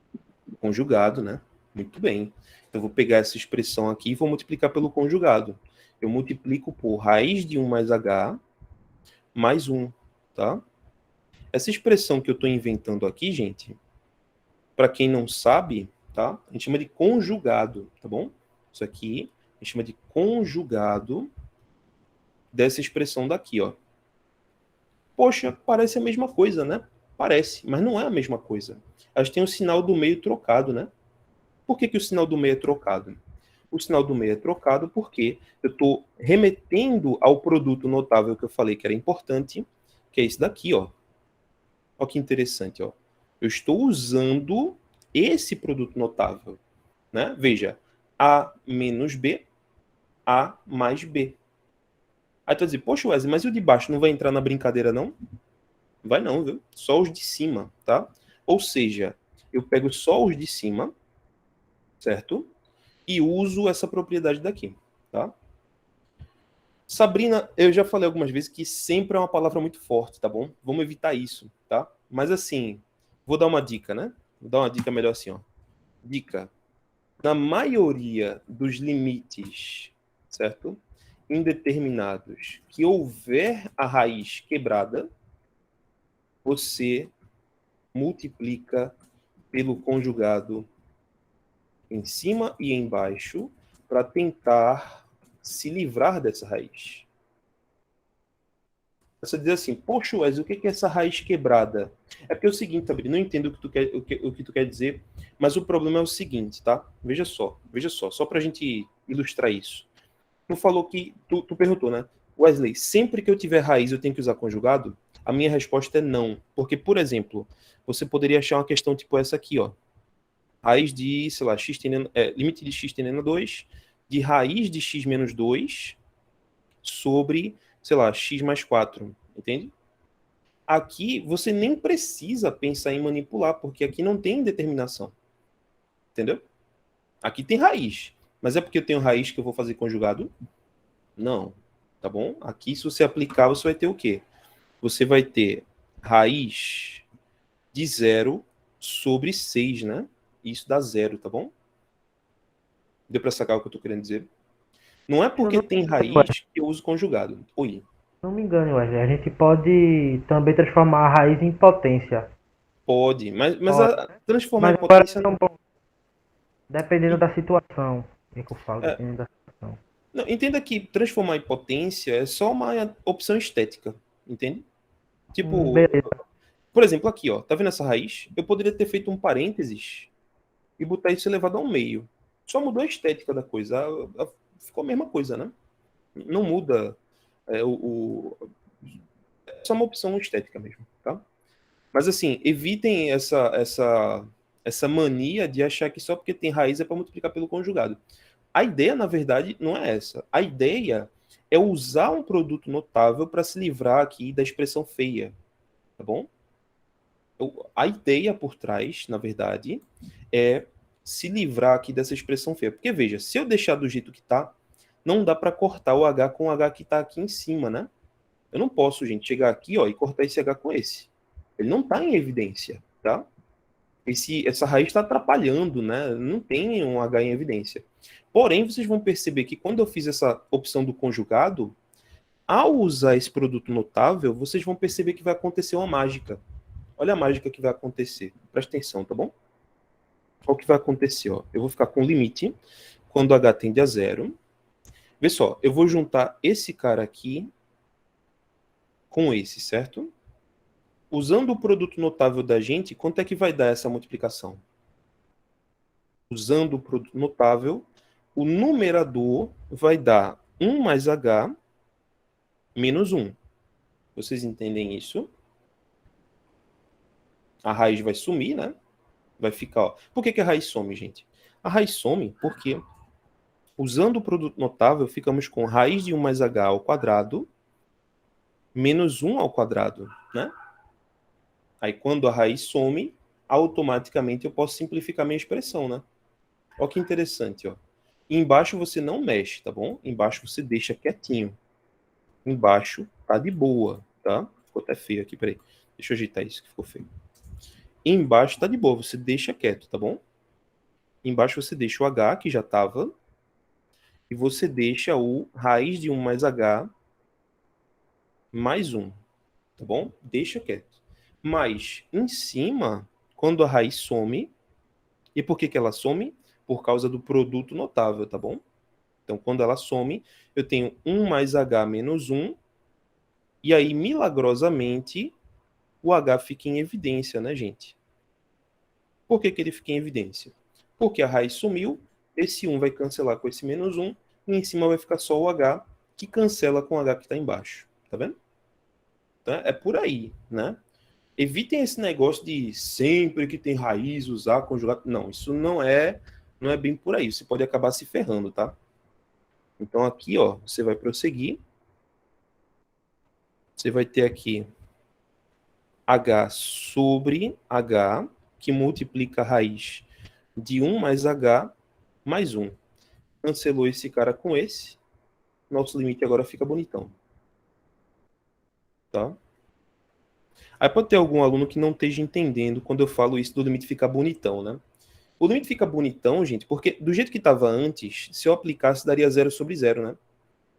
Conjugado, né? Muito bem. Então, eu vou pegar essa expressão aqui e vou multiplicar pelo conjugado. Eu multiplico por raiz de 1 mais h mais 1, tá? Essa expressão que eu estou inventando aqui, gente, para quem não sabe, tá? A gente chama de conjugado, tá bom? Isso aqui a gente chama de conjugado. dessa expressão daqui, ó. Poxa, parece a mesma coisa, né? Parece, mas não é a mesma coisa. A gente tem o sinal do meio trocado, né? Por que o sinal do meio é trocado? O sinal do meio é trocado porque eu estou remetendo ao produto notável que eu falei que era importante, que é esse daqui, ó. Olha que interessante, ó. Eu estou usando esse produto notável, né? Veja, A menos B, A mais B. Aí tu vai dizer, poxa, Wesley, mas e o de baixo não vai entrar na brincadeira, não? Vai não, viu? Só os de cima, tá? Ou seja, eu pego só os de cima, certo? E uso essa propriedade daqui, tá? Sabrina, eu já falei algumas vezes que sempre é uma palavra muito forte, tá bom? Vamos evitar isso, tá? Mas assim, vou dar uma dica, né? Vou dar uma dica melhor assim, ó. Dica. Na maioria dos limites, certo? Indeterminados, que houver a raiz quebrada, você multiplica pelo conjugado em cima e embaixo para tentar se livrar dessa raiz. Você diz assim, poxa, Wesley, o que é essa raiz quebrada? É porque é o seguinte, Sabrina, não entendo o que tu quer dizer, mas o problema é o seguinte, tá? Veja só para a gente ilustrar isso. Tu falou que, tu perguntou, né? Wesley, sempre que eu tiver raiz eu tenho que usar conjugado? A minha resposta é não. Porque, por exemplo, você poderia achar uma questão tipo essa aqui, ó. Raiz de, sei lá, limite de x tendendo a 2, de raiz de x menos 2 sobre, sei lá, x mais 4, entende? Aqui você nem precisa pensar em manipular, porque aqui não tem determinação, entendeu? Aqui tem raiz, mas é porque eu tenho raiz que eu vou fazer conjugado? Não, tá bom? Aqui, se você aplicar, você vai ter o quê? Você vai ter raiz de 0 sobre 6, né? Isso dá 0, tá bom? Deu para sacar o que eu tô querendo dizer? Não é Se eu porque não, tem raiz que eu uso conjugado. Oi. não me engano, Wesley, a gente pode também transformar a raiz em potência. Pode, mas Pode, a transformar mas em agora potência não, não. dependendo da situação. É que eu falo, É, dependendo da situação. não, entenda que transformar em potência é só uma opção estética, entende? Tipo, Beleza. por exemplo, aqui, ó, tá vendo essa raiz? Eu poderia ter feito um parênteses e botar isso elevado ao meio. Só mudou a estética da coisa. Ficou a mesma coisa, né? Não muda é só uma opção estética mesmo, tá? Mas assim, evitem essa mania de achar que só porque tem raiz é para multiplicar pelo conjugado. A ideia, na verdade, não é essa. A ideia é usar um produto notável para se livrar aqui da expressão feia, tá bom? A ideia por trás, na verdade, é se livrar aqui dessa expressão feia. Porque veja, se eu deixar do jeito que tá, não dá para cortar o H com o H que tá aqui em cima, né? Eu não posso, gente, chegar aqui, ó, e cortar esse H com esse. Ele não está em evidência, tá? Essa raiz está atrapalhando, né? Não tem um H em evidência. Porém, vocês vão perceber que quando eu fiz essa opção do conjugado, ao usar esse produto notável, vocês vão perceber que vai acontecer uma mágica. Olha a mágica que vai acontecer. Presta atenção, tá bom? Olha o que vai acontecer, ó. Eu vou ficar com limite quando H tende a 0. Vê só, eu vou juntar esse cara aqui com esse, certo? Usando o produto notável da gente, quanto é que vai dar essa multiplicação? Usando o produto notável, o numerador vai dar 1 mais h menos 1. Vocês entendem isso? A raiz vai sumir, né? Vai ficar, ó. Por que a raiz some, gente? A raiz some porque, usando o produto notável, ficamos com raiz de 1 mais h ao quadrado menos 1 ao quadrado, né? Aí, quando a raiz some, automaticamente eu posso simplificar minha expressão, né? Olha que interessante, ó. Embaixo você não mexe, tá bom? Embaixo você deixa quietinho. Embaixo tá de boa, tá? Ficou até feio aqui, peraí. Deixa eu ajeitar isso que ficou feio. Embaixo tá de boa, você deixa quieto, tá bom? Embaixo você deixa o h, que já tava, e você deixa o raiz de 1 mais h mais 1, tá bom? Deixa quieto. Mas em cima, quando a raiz some, e por que ela some? Por causa do produto notável, tá bom? Então, quando ela some, eu tenho 1 mais h menos 1, e aí, milagrosamente, o h fica em evidência, né, gente? Por que que ele fica em evidência? Porque a raiz sumiu, esse 1 vai cancelar com esse menos 1, e em cima vai ficar só o h, que cancela com o h que está embaixo. Tá vendo? Então, é por aí, né? Evitem esse negócio de sempre que tem raiz usar conjugado. Não, isso não é bem por aí. Você pode acabar se ferrando, tá? Então aqui, ó, você vai prosseguir. Você vai ter aqui h sobre h, que multiplica a raiz de 1 mais h mais 1. Cancelou esse cara com esse. Nosso limite agora fica bonitão. Tá? Aí pode ter algum aluno que não esteja entendendo quando eu falo isso do limite ficar bonitão, né? O limite fica bonitão, gente, porque do jeito que estava antes, se eu aplicasse, daria 0 sobre 0, né?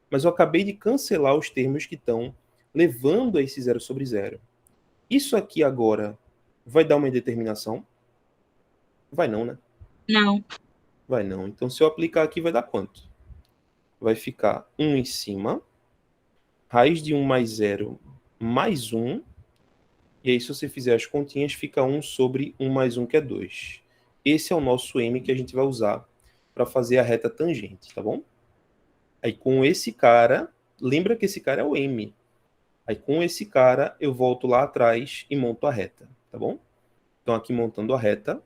Mas eu acabei de cancelar os termos que estão levando a esse 0 sobre 0. Isso aqui agora vai dar uma indeterminação? Vai não, né? Não. Vai não. Então, se eu aplicar aqui, vai dar quanto? Vai ficar 1 em cima, raiz de 1 mais 0 mais 1, e aí se você fizer as continhas, fica 1 sobre 1 mais 1, que é 2. Esse é o nosso m que a gente vai usar para fazer a reta tangente, tá bom? Aí com esse cara, lembra que esse cara é o m. Aí com esse cara, eu volto lá atrás e monto a reta, tá bom? Então aqui montando a reta,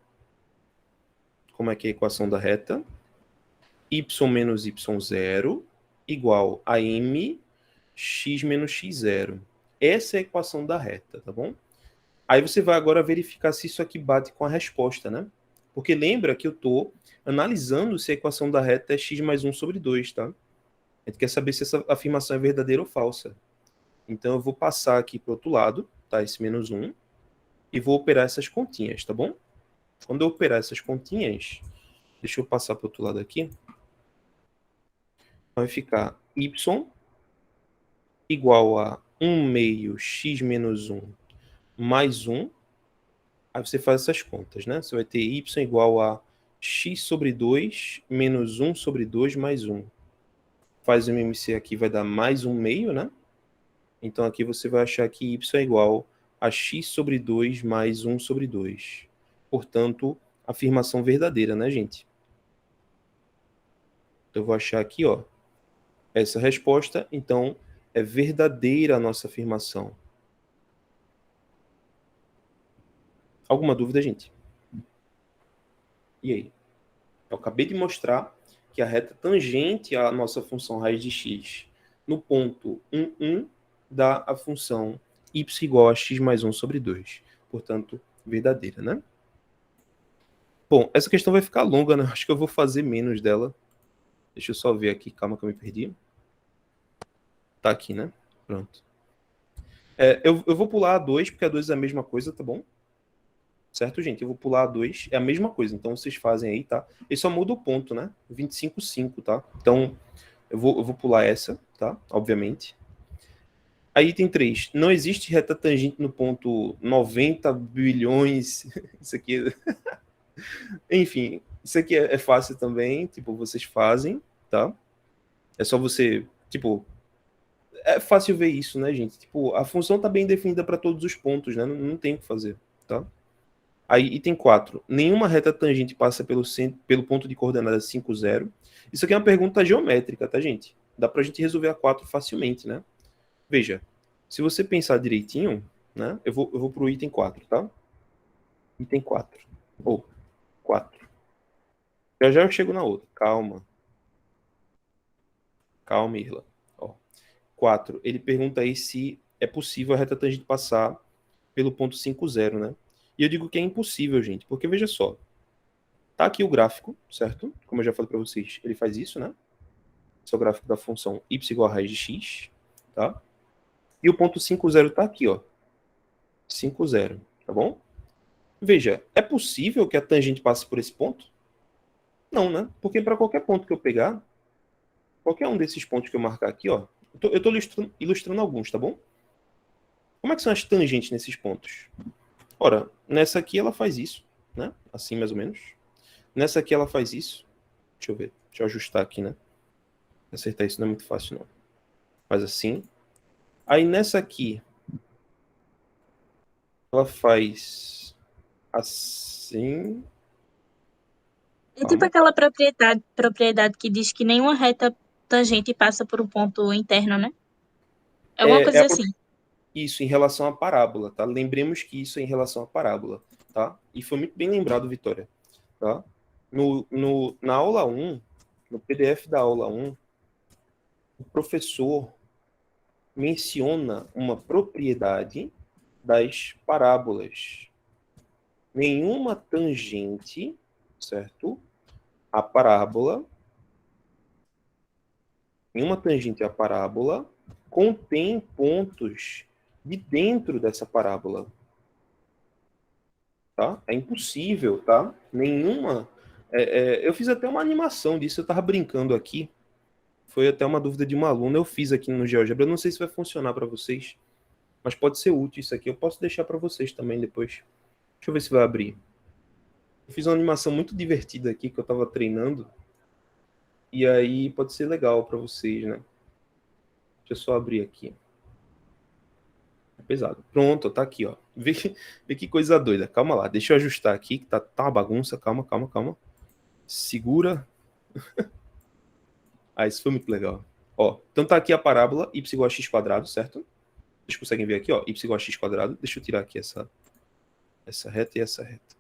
como é que é a equação da reta? Y menos y0 igual a m x menos x0. Essa é a equação da reta, tá bom? Aí você vai agora verificar se isso aqui bate com a resposta, né? Porque lembra que eu estou analisando se a equação da reta é x mais 1 sobre 2, tá? A gente quer saber se essa afirmação é verdadeira ou falsa. Então eu vou passar aqui para o outro lado, tá? Esse menos 1, e vou operar essas continhas, tá bom? Quando eu operar essas continhas, deixa eu passar para o outro lado aqui, vai ficar y igual a 1 meio x menos 1 mais 1. Aí você faz essas contas, né? Você vai ter y igual a x sobre 2 menos 1 sobre 2 mais 1. Faz o MMC aqui, vai dar mais 1 meio, né? Então aqui você vai achar que y é igual a x sobre 2 mais 1 sobre 2. Portanto, afirmação verdadeira, né, gente? Então eu vou achar aqui, ó, essa resposta. Então, é verdadeira a nossa afirmação. Alguma dúvida, gente? E aí? Eu acabei de mostrar que a reta tangente à nossa função raiz de x no ponto 1, 1 dá a função y igual a x mais 1 sobre 2. Portanto, verdadeira, né? Bom, essa questão vai ficar longa, né? Acho que eu vou fazer menos dela. Deixa eu só ver aqui. Calma que eu me perdi. Tá aqui, né? Pronto. Eu vou pular a 2, porque a 2 é a mesma coisa, tá bom? Certo, gente? Eu vou pular a 2, é a mesma coisa. Então, vocês fazem aí, tá? Ele só muda o ponto, né? 25,5, tá? Então, eu vou pular essa, tá? Obviamente. Aí, item 3. Não existe reta tangente no ponto 90 bilhões. Isso aqui... Enfim, isso aqui é fácil também. Tipo, vocês fazem, tá? É só você... Tipo... É fácil ver isso, né, gente? Tipo, a função tá bem definida para todos os pontos, né? Não tem o que fazer, tá? Aí, item 4. Nenhuma reta tangente passa pelo ponto de coordenada 5, 0. Isso aqui é uma pergunta geométrica, tá, gente? Dá pra gente resolver a 4 facilmente, né? Veja, se você pensar direitinho, né? Eu vou pro item 4, tá? Item 4. Ou, 4. Já eu chego na outra. Calma. Calma, Irla. Ó. 4. Ele pergunta aí se é possível a reta tangente passar pelo ponto 5, 0, né? E eu digo que é impossível, gente, porque veja só. Tá aqui o gráfico, certo? Como eu já falei para vocês, ele faz isso, né? Esse é o gráfico da função y igual a raiz de x, tá? E o ponto 5, 0 tá aqui, ó. 5, 0, tá bom? Veja, é possível que a tangente passe por esse ponto? Não, né? Porque para qualquer ponto que eu pegar, qualquer um desses pontos que eu marcar aqui, ó, eu tô ilustrando alguns, tá bom? Como é que são as tangentes nesses pontos? Ora, nessa aqui ela faz isso, né? Assim, mais ou menos. Nessa aqui ela faz isso. Deixa eu ver. Deixa eu ajustar aqui, né? Acertar isso não é muito fácil, não. Faz assim. Aí nessa aqui, ela faz assim. É tipo Calma. aquela propriedade que diz que nenhuma reta tangente passa por um ponto interno, né? É alguma É coisa a assim. Isso em relação à parábola, tá? Lembremos que isso é em relação à parábola, tá? E foi muito bem lembrado, Vitória, tá? Na aula 1, no PDF da aula 1, o professor menciona uma propriedade das parábolas. Nenhuma tangente, certo? A parábola, nenhuma tangente à parábola contém pontos de dentro dessa parábola. Tá? É impossível, tá? Nenhuma. Eu fiz até uma animação disso, eu tava brincando aqui. Foi até uma dúvida de uma aluna, eu fiz aqui no GeoGebra. Eu não sei se vai funcionar para vocês, mas pode ser útil isso aqui. Eu posso deixar para vocês também depois. Deixa eu ver se vai abrir. Eu fiz uma animação muito divertida aqui que eu tava treinando. E aí pode ser legal para vocês, né? Deixa eu só abrir aqui. É pesado. Pronto, tá aqui, ó. Vê que coisa doida. Calma lá, deixa eu ajustar aqui, que tá uma bagunça. Calma, calma, calma. Segura. Ah, isso foi muito legal. Ó, então tá aqui a parábola y igual a x quadrado, certo? Vocês conseguem ver aqui, ó, y igual a x quadrado. Deixa eu tirar aqui essa reta e essa reta.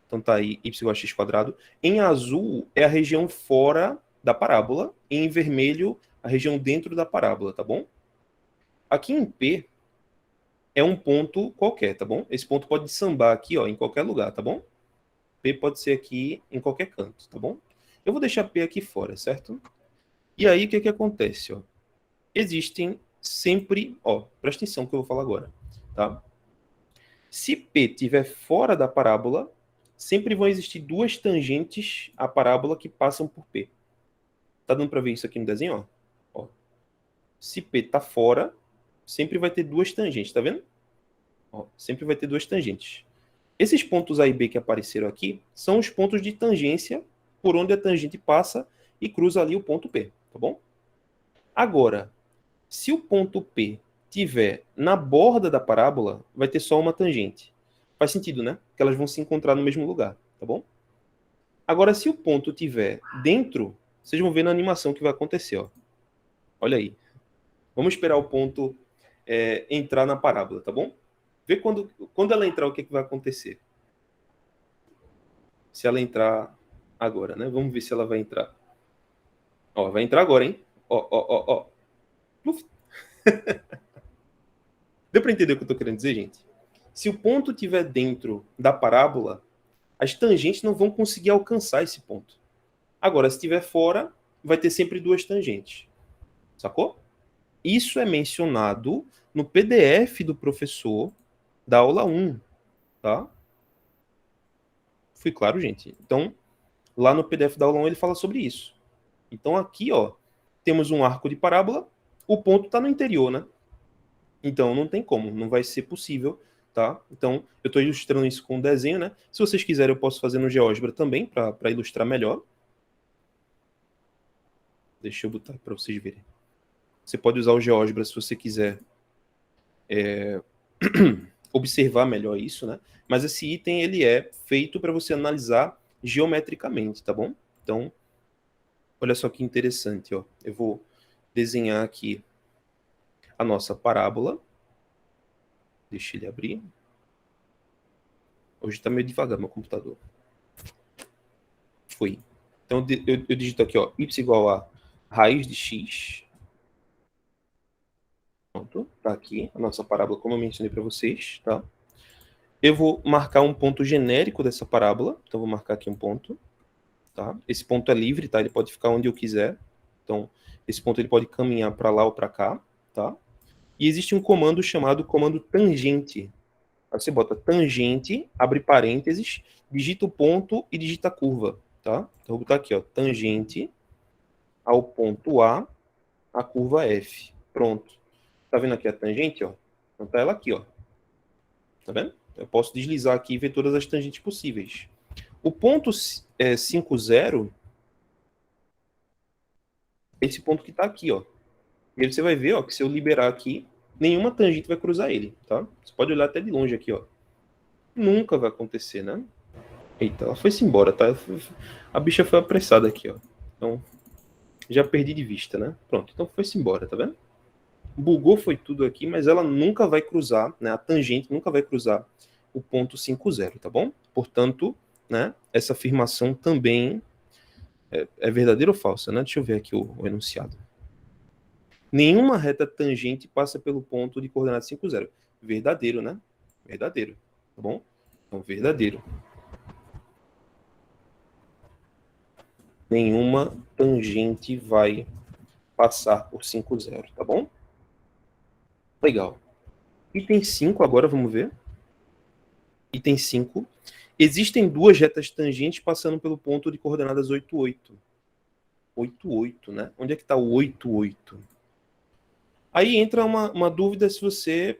Então tá aí y igual a x quadrado. Em azul é a região fora da parábola. Em vermelho, a região dentro da parábola, tá bom? Aqui em P é um ponto qualquer, tá bom? Esse ponto pode sambar aqui, ó, em qualquer lugar, tá bom? P pode ser aqui em qualquer canto, tá bom? Eu vou deixar P aqui fora, certo? E aí, o que acontece, ó? Existem sempre, ó, presta atenção que eu vou falar agora, tá? Se P estiver fora da parábola, sempre vão existir duas tangentes à parábola que passam por P. Tá dando para ver isso aqui no desenho, ó? Se P tá fora, sempre vai ter duas tangentes, tá vendo? Ó, sempre vai ter duas tangentes. Esses pontos A e B que apareceram aqui são os pontos de tangência por onde a tangente passa e cruza ali o ponto P, tá bom? Agora, se o ponto P tiver na borda da parábola, vai ter só uma tangente. Faz sentido, né? Que elas vão se encontrar no mesmo lugar, tá bom? Agora, se o ponto tiver dentro, vocês vão ver na animação que vai acontecer, ó. Olha aí. Vamos esperar o ponto entrar na parábola, tá bom? Vê quando ela entrar, o que vai acontecer. Se ela entrar agora, né? Vamos ver se ela vai entrar. Ó, vai entrar agora, hein? Ó, ó, ó, ó. Deu para entender o que eu estou querendo dizer, gente? Se o ponto estiver dentro da parábola, as tangentes não vão conseguir alcançar esse ponto. Agora, se estiver fora, vai ter sempre duas tangentes. Sacou? Isso é mencionado no PDF do professor da aula 1, tá? Fui claro, gente? Então, lá no PDF da aula 1 ele fala sobre isso. Então, aqui, ó, temos um arco de parábola, o ponto está no interior, né? Então, não tem como, não vai ser possível, tá? Então, eu estou ilustrando isso com um desenho, né? Se vocês quiserem, eu posso fazer no GeoGebra também, para ilustrar melhor. Deixa eu botar para vocês verem. Você pode usar o GeoGebra se você quiser observar melhor isso, né? Mas esse item, ele é feito para você analisar geometricamente, tá bom? Então, olha só que interessante, ó. Eu vou desenhar aqui a nossa parábola. Deixa ele abrir. Hoje está meio devagar meu computador. Foi. Então eu digito aqui, ó, y igual a raiz de x. Pronto, tá aqui a nossa parábola, como eu mencionei para vocês, tá? Eu vou marcar um ponto genérico dessa parábola. Então vou marcar aqui um ponto, tá? Esse ponto é livre, tá? Ele pode ficar onde eu quiser. Então esse ponto ele pode caminhar para lá ou para cá, tá? E existe um comando chamado comando tangente. Aí você bota tangente, abre parênteses, digita o ponto e digita a curva, tá? Então, vou botar aqui, ó, tangente ao ponto a curva F. Pronto. Tá vendo aqui a tangente, ó? Então tá ela aqui, ó. Tá vendo? Eu posso deslizar aqui e ver todas as tangentes possíveis. O ponto 50 Esse ponto que está aqui, ó. E aí você vai ver, ó, que se eu liberar aqui, nenhuma tangente vai cruzar ele, tá? Você pode olhar até de longe aqui, ó. Nunca vai acontecer, né? Eita, ela foi-se embora, tá? A bicha foi apressada aqui, ó. Então, já perdi de vista, né? Pronto, então foi-se embora, tá vendo? Bugou foi tudo aqui, mas ela nunca vai cruzar, né? A tangente nunca vai cruzar o ponto 50, tá bom? Portanto, né? Essa afirmação também é verdadeira ou falsa, né? Deixa eu ver aqui o enunciado. Nenhuma reta tangente passa pelo ponto de coordenada 50. Verdadeiro, né? Verdadeiro, tá bom? Então, verdadeiro. Nenhuma tangente vai passar por 50, tá bom? Legal. Item 5, agora vamos ver. Item 5. Existem duas retas tangentes passando pelo ponto de coordenadas 8, 8. 8, 8, né? Onde é que está o 8, 8? Aí entra uma dúvida se você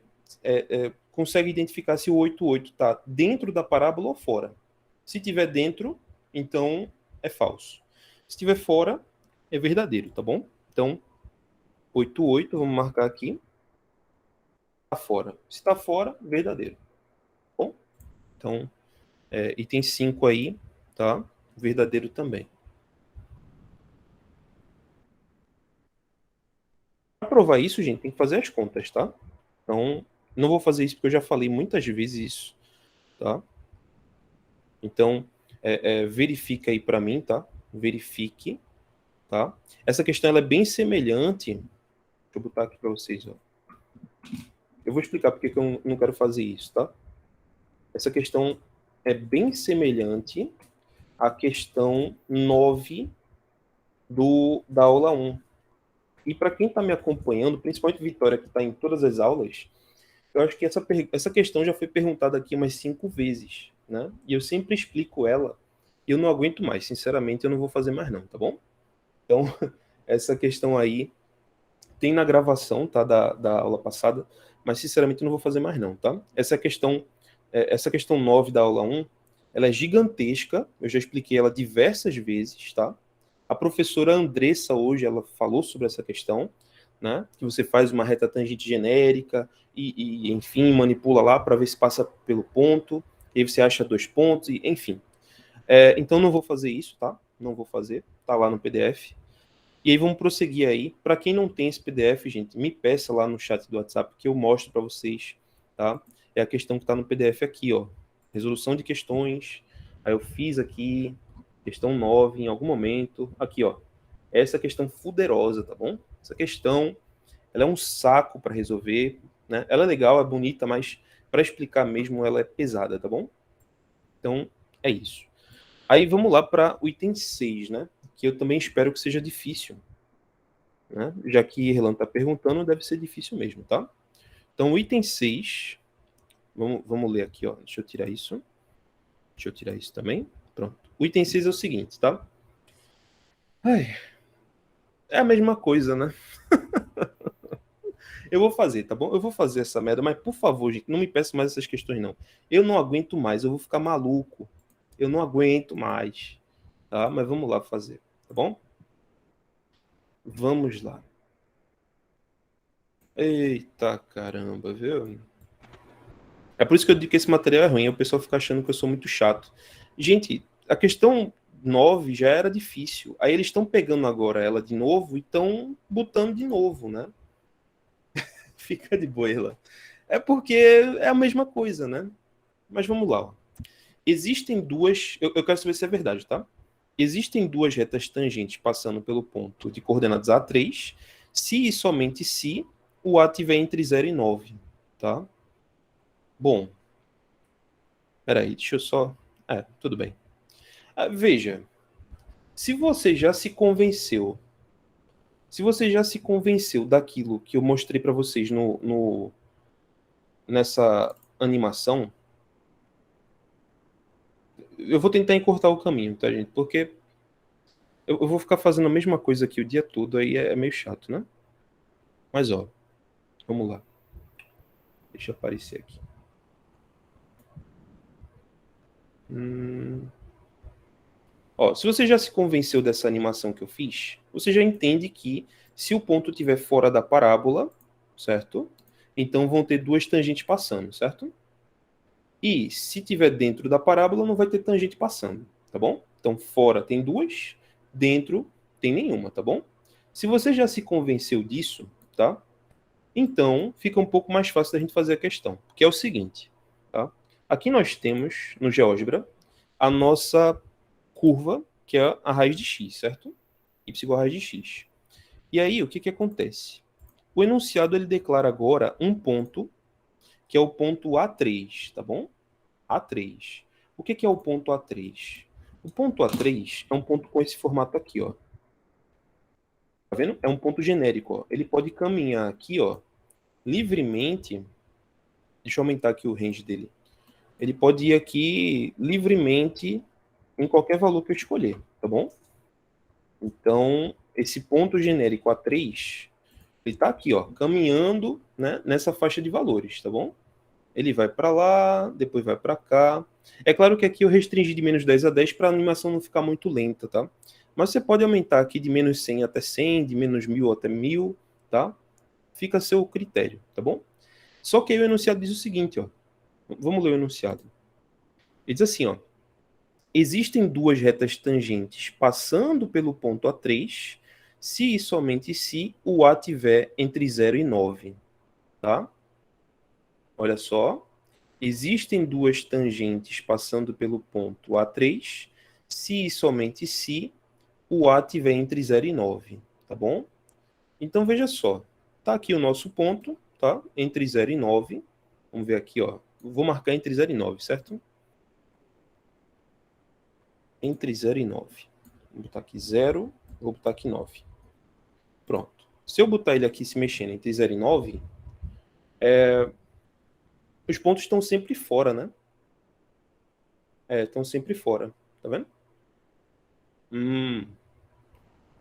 consegue identificar se o 8, 8 está dentro da parábola ou fora. Se tiver dentro, então é falso. Se estiver fora, é verdadeiro, tá bom? Então, 8, 8, vamos marcar aqui. Está fora. Se está fora, verdadeiro. Bom, então, item 5 aí, tá? Verdadeiro também. Para provar isso, gente, tem que fazer as contas, tá? Então, não vou fazer isso porque eu já falei muitas vezes isso, tá? Então, verifica aí para mim, tá? Verifique, tá? Essa questão ela é bem semelhante. Deixa eu botar aqui para vocês, ó. Eu vou explicar porque que eu não quero fazer isso, tá? Essa questão é bem semelhante à questão 9 da aula 1. E para quem está me acompanhando, principalmente Vitória, que está em todas as aulas, eu acho que essa questão já foi perguntada aqui umas 5 vezes, né? E eu sempre explico ela e eu não aguento mais. Sinceramente, eu não vou fazer mais não, tá bom? Então, essa questão aí tem na gravação, tá? Da aula passada, mas sinceramente eu não vou fazer mais não, tá? Essa questão 9 da aula 1, ela é gigantesca, eu já expliquei ela diversas vezes, tá? A professora Andressa hoje, ela falou sobre essa questão, né? Que você faz uma reta tangente genérica e enfim, manipula lá para ver se passa pelo ponto, e aí você acha 2 pontos, e enfim. Então não vou fazer isso, tá? Não vou fazer, tá lá no PDF. E aí vamos prosseguir aí. Para quem não tem esse PDF, gente, me peça lá no chat do WhatsApp que eu mostro para vocês, tá? É a questão que está no PDF aqui, ó. Resolução de questões. Aí eu fiz aqui, questão 9 em algum momento. Aqui, ó. Essa questão fuderosa, tá bom? Essa questão, ela é um saco para resolver, né? Ela é legal, é bonita, mas para explicar mesmo ela é pesada, tá bom? Então, é isso. Aí vamos lá para o item 6, né? Que eu também espero que seja difícil, né? Já que Irlan está perguntando, deve ser difícil mesmo, tá? Então, o item 6, vamos ler aqui, ó. Deixa eu tirar isso. Deixa eu tirar isso também. Pronto. O item 6 é o seguinte, tá? Ai, é a mesma coisa, né? Eu vou fazer, tá bom? Eu vou fazer essa merda, mas por favor, gente, não me peça mais essas questões, não. Eu não aguento mais, eu vou ficar maluco. Eu não aguento mais, tá? Mas vamos lá fazer, tá bom? Vamos lá. Eita caramba, viu? É por isso que eu digo que esse material é ruim, o pessoal fica achando que eu sou muito chato. Gente, a questão 9 já era difícil. Aí eles estão pegando agora ela de novo e estão botando de novo, né? Fica de boa, é porque é a mesma coisa, né? Mas vamos lá. Ó. Existem duas. Eu quero saber se é verdade, tá? Existem duas retas tangentes passando pelo ponto de coordenadas A3, se e somente se o A tiver entre 0 e 9, tá? Bom, peraí, deixa eu só. Tudo bem. Veja, se você já se convenceu, daquilo que eu mostrei para vocês nessa animação, eu vou tentar encurtar o caminho, tá, gente? Porque eu vou ficar fazendo a mesma coisa aqui o dia todo, aí é meio chato, né? Mas, ó, vamos lá. Deixa eu aparecer aqui. Ó, se você já se convenceu dessa animação que eu fiz, você já entende que se o ponto estiver fora da parábola, certo? Então vão ter duas tangentes passando, certo? E se tiver dentro da parábola, não vai ter tangente passando, tá bom? Então fora tem duas, dentro tem nenhuma, tá bom? Se você já se convenceu disso, tá? Então fica um pouco mais fácil da gente fazer a questão, que é o seguinte, tá? Aqui nós temos, no GeoGebra, a nossa curva, que é a raiz de x, certo? Y igual a raiz de x. E aí, o que acontece? O enunciado ele declara agora um ponto, que é o ponto A3, tá bom? A3. O que é o ponto A3? O ponto A3 é um ponto com esse formato aqui, ó. Tá vendo? É um ponto genérico, ó. Ele pode caminhar aqui, ó, livremente. Deixa eu aumentar aqui o range dele. Ele pode ir aqui livremente em qualquer valor que eu escolher, tá bom? Então, esse ponto genérico A3, ele tá aqui, ó, caminhando, né, nessa faixa de valores, tá bom? Ele vai para lá, depois vai para cá. É claro que aqui eu restringi de menos 10 a 10 para a animação não ficar muito lenta, tá? Mas você pode aumentar aqui de menos 100 até 100, de menos 1000 até 1000, tá? Fica a seu critério, tá bom? Só que aí o enunciado diz o seguinte, ó. Vamos ler o enunciado. Ele diz assim, ó. Existem duas retas tangentes passando pelo ponto A3, se e somente se o A tiver entre 0 e 9, tá? Olha só. Existem duas tangentes passando pelo ponto A3, se e somente se o A tiver entre 0 e 9, tá bom? Então veja só, tá aqui o nosso ponto, tá? Entre 0 e 9. Vamos ver aqui, ó. Vou marcar entre 0 e 9, certo? Entre 0 e 9. Vou botar aqui 0, vou botar aqui 9. Pronto. Se eu botar ele aqui se mexendo entre 0 e 9, os pontos estão sempre fora, né? Estão sempre fora. Tá vendo?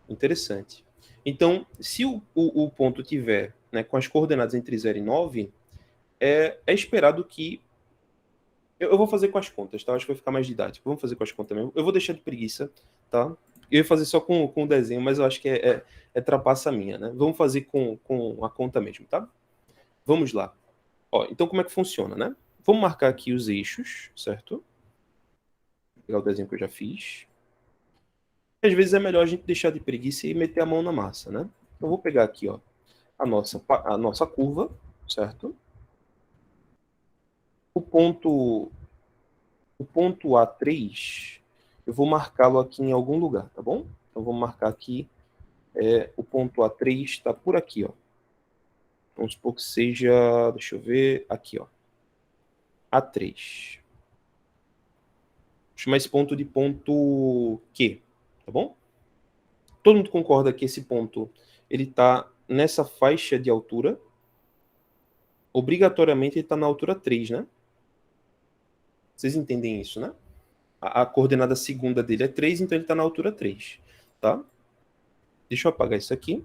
Interessante. Então, se o ponto tiver, né, com as coordenadas entre 0 e 9, é esperado que... Eu vou fazer com as contas, tá? Acho que vai ficar mais didático. Vamos fazer com as contas mesmo. Eu vou deixar de preguiça, tá? Eu ia fazer só com o desenho, mas eu acho que é trapaça minha, né? Vamos fazer com a conta mesmo, tá? Vamos lá. Ó, então, como é que funciona, né? Vamos marcar aqui os eixos, certo? Vou pegar o desenho que eu já fiz. Às vezes é melhor a gente deixar de preguiça e meter a mão na massa, né? Então, eu vou pegar aqui, ó, a nossa curva, certo? O ponto A3, eu vou marcá-lo aqui em algum lugar, tá bom? Então, vamos marcar aqui, o ponto A3 está por aqui, ó. Vamos supor que seja, deixa eu ver, aqui, ó. A3. Vou chamar esse ponto de ponto Q, tá bom? Todo mundo concorda que esse ponto, ele está nessa faixa de altura. Obrigatoriamente ele está na altura 3, né? Vocês entendem isso, né? A coordenada segunda dele é 3, então ele está na altura 3, tá? Deixa eu apagar isso aqui.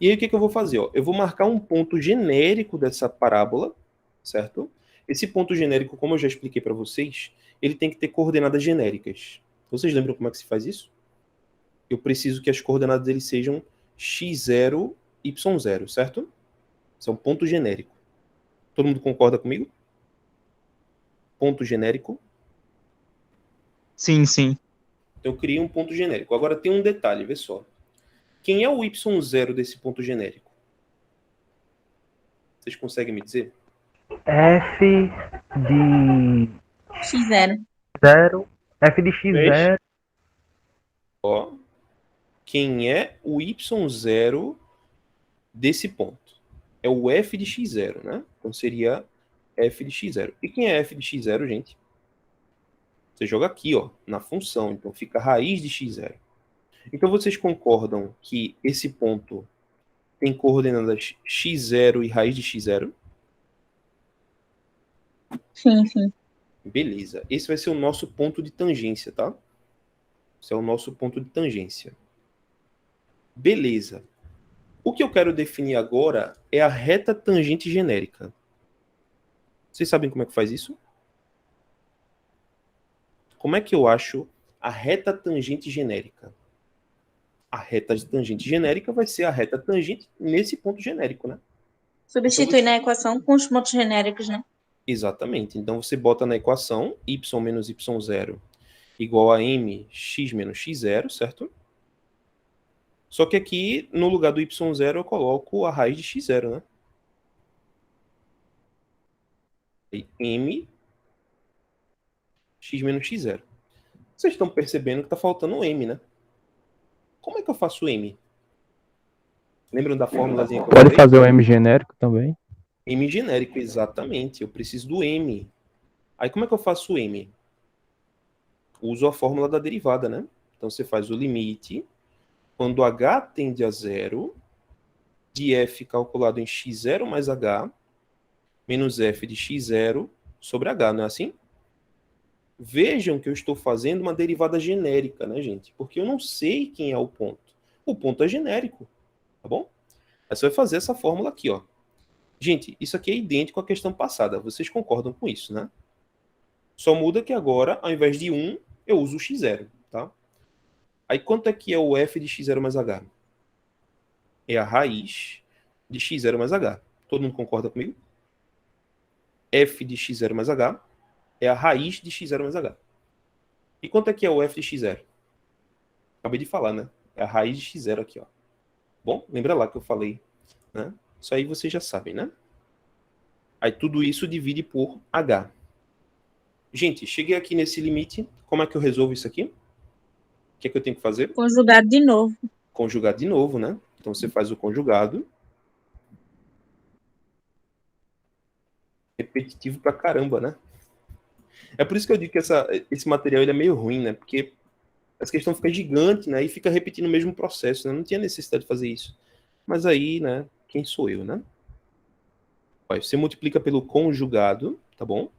E aí o que eu vou fazer? Ó? Eu vou marcar um ponto genérico dessa parábola, certo? Esse ponto genérico, como eu já expliquei para vocês, ele tem que ter coordenadas genéricas. Vocês lembram como é que se faz isso? Eu preciso que as coordenadas dele sejam x0, y0, certo? Isso é um ponto genérico. Todo mundo concorda comigo? Ponto genérico. Sim, sim. Então eu criei um ponto genérico. Agora tem um detalhe, vê só. Quem é o y0 desse ponto genérico? Vocês conseguem me dizer? F de X0. 0. F de x0. Ó, quem é o y0 desse ponto? É o f de x0, né? Então seria f de x0. E quem é f de x0, gente? Você joga aqui, ó, na função. Então fica raiz de x0. Então vocês concordam que esse ponto tem coordenadas x0 e raiz de x0? Sim, sim. Beleza. Esse vai ser o nosso ponto de tangência, tá? Esse é o nosso ponto de tangência. Beleza. O que eu quero definir agora é a reta tangente genérica. Vocês sabem como é que faz isso? Como é que eu acho a reta tangente genérica. A reta tangente genérica vai ser a reta tangente nesse ponto genérico, né? Substitui na equação com os pontos genéricos, né? Exatamente. Então você bota na equação y menos y0 igual a mx menos x0, certo? Só que aqui, no lugar do y0, eu coloco a raiz de x0, né? E m x menos x0. Vocês estão percebendo que está faltando um m, né? Como é que eu faço m? Lembram da formulazinha que eu Pode falei? fazer o M genérico também. M genérico, exatamente. Eu preciso do m. Aí como é que eu faço o m? Uso a fórmula da derivada, né? Então você faz o limite quando h tende a zero de f calculado em x0 mais h menos f de x0 sobre h, não é assim? Vejam que eu estou fazendo uma derivada genérica, né, gente? Porque eu não sei quem é o ponto. O ponto é genérico, tá bom? Aí você vai fazer essa fórmula aqui, ó. Gente, isso aqui é idêntico à questão passada. Vocês concordam com isso, né? Só muda que agora, ao invés de 1, eu uso o x0, tá? Aí quanto é que é o f de x0 mais h? É a raiz de x0 mais h. Todo mundo concorda comigo? F de x0 mais h é a raiz de x0 mais h. E quanto é que é o f de x0? Acabei de falar, né? É a raiz de x0 aqui, ó. Bom, lembra lá que eu falei, né? Isso aí vocês já sabem, né? Aí tudo isso divide por h. Gente, cheguei aqui nesse limite. Como é que eu resolvo isso aqui? O que é que eu tenho que fazer? Conjugado de novo. Conjugar de novo, né? Então você faz o conjugado. Repetitivo pra caramba, né? É por isso que eu digo que esse material ele é meio ruim, né? Porque essa questão fica gigante, né? E fica repetindo o mesmo processo, né? Não tinha necessidade de fazer isso. Mas aí, né? Quem sou eu, né? Ó, você multiplica pelo conjugado, tá bom?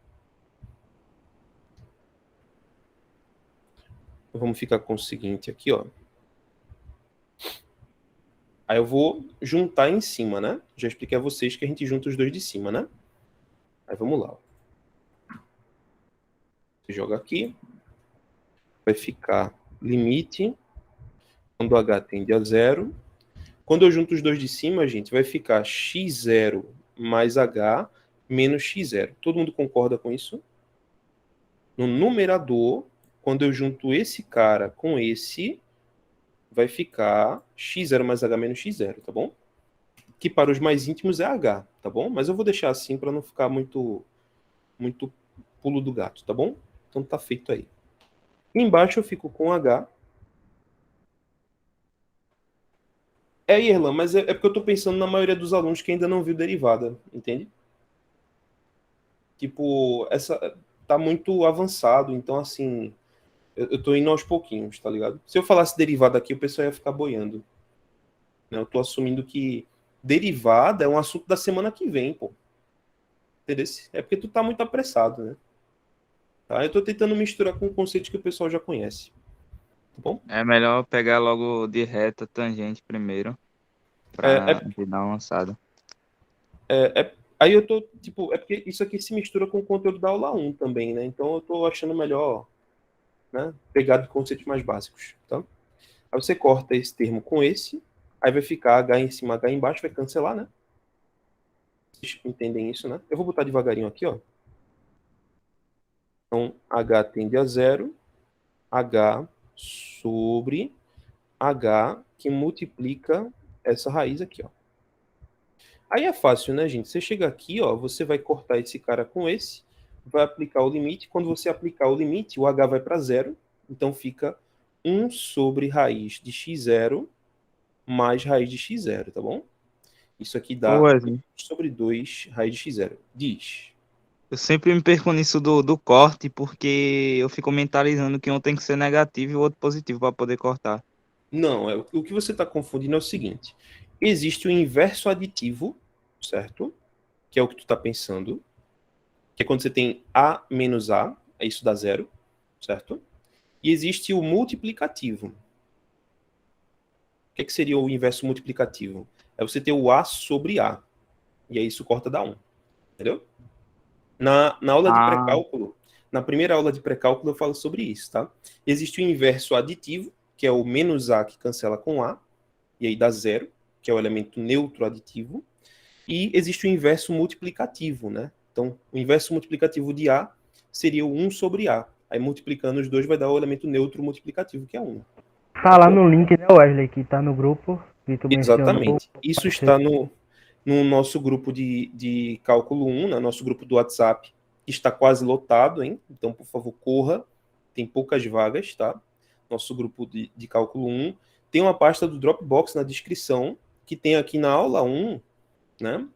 Vamos ficar com o seguinte aqui, ó. Aí eu vou juntar em cima, né? Já expliquei a vocês que a gente junta os dois de cima, né? Aí vamos lá. Você joga aqui. Vai ficar limite quando h tende a zero. Quando eu junto os dois de cima, gente, vai ficar x0 mais h menos x0. Todo mundo concorda com isso? No numerador, quando eu junto esse cara com esse, vai ficar x0 mais h menos x0, tá bom? Que para os mais íntimos é h, tá bom? Mas eu vou deixar assim para não ficar muito pulo do gato, tá bom? Então tá feito aí. Embaixo eu fico com h. Irlan, mas é porque eu tô pensando na maioria dos alunos que ainda não viu derivada, entende? Tipo, essa tá muito avançado, então assim, eu tô indo aos pouquinhos, tá ligado? Se eu falasse derivada aqui, o pessoal ia ficar boiando. Né? Eu tô assumindo que derivada é um assunto da semana que vem, pô. Entendeu? É porque tu tá muito apressado, né? Tá? Eu tô tentando misturar com conceitos que o pessoal já conhece. Tá bom? É melhor pegar logo de reta tangente primeiro, pra dar uma lançada. Aí eu tô, tipo, é porque isso aqui se mistura com o conteúdo da aula 1 também, né? Então eu tô achando melhor, né, pegar de conceitos mais básicos, tá? Aí você corta esse termo com esse, aí vai ficar h em cima, h embaixo, vai cancelar, né? Vocês entendem isso, né? Eu vou botar devagarinho aqui, ó. Então, h tende a zero, h sobre h que multiplica essa raiz aqui, ó. Aí é fácil, né, gente? Você chega aqui, ó, você vai cortar esse cara com esse, vai aplicar o limite. Quando você aplicar o limite, o h vai para zero, então fica 1 sobre raiz de x0 mais raiz de x0, tá bom? Isso aqui dá Wesley, sobre 2 raiz de x0. Diz. eu sempre me perco nisso do corte, porque eu fico mentalizando que um tem que ser negativo e o outro positivo para poder cortar. Não, o que você está confundindo é o seguinte. Existe o inverso aditivo, certo? Que é o que tu está pensando. Que é quando você tem a menos a, isso dá zero, certo? E existe o multiplicativo. O que seria o inverso multiplicativo? É você ter o a sobre a. E aí isso corta dá 1. Entendeu? Na aula de Ah. pré-cálculo, Na primeira aula de pré-cálculo eu falo sobre isso, tá? Existe o inverso aditivo, que é o menos A que cancela com A, e aí dá zero, que é o elemento neutro aditivo. E existe o inverso multiplicativo, né? Então, o inverso multiplicativo de A seria o 1 sobre A. Aí, multiplicando os dois, vai dar o elemento neutro multiplicativo, que é 1. Tá lá no link, né, Wesley, que tá no grupo, que tu mencionou. Exatamente. Isso está no nosso grupo de cálculo 1, no nosso grupo do WhatsApp, que está quase lotado, hein? Então, por favor, corra. Tem poucas vagas, tá? Nosso grupo de cálculo 1. Tem uma pasta do Dropbox na descrição, que tem aqui na aula 1, né?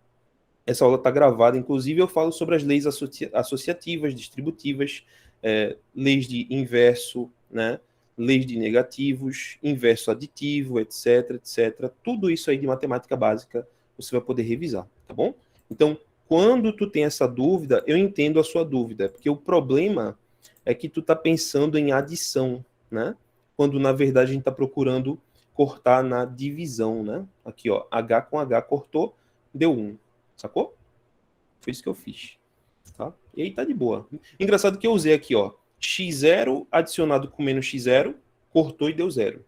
Essa aula está gravada, inclusive eu falo sobre as leis associativas, distributivas, leis de inverso, né? Leis de negativos, inverso aditivo, etc, etc. Tudo isso aí de matemática básica você vai poder revisar, tá bom? Então, quando tu tem essa dúvida, eu entendo a sua dúvida, porque o problema é que tu tá pensando em adição, né? Quando, na verdade, a gente está procurando cortar na divisão, né? Aqui, ó, H com H cortou, deu 1. Sacou? Foi isso que eu fiz. Tá? E aí tá de boa. Engraçado que eu usei aqui, ó. X0 adicionado com menos X0, cortou e deu 0.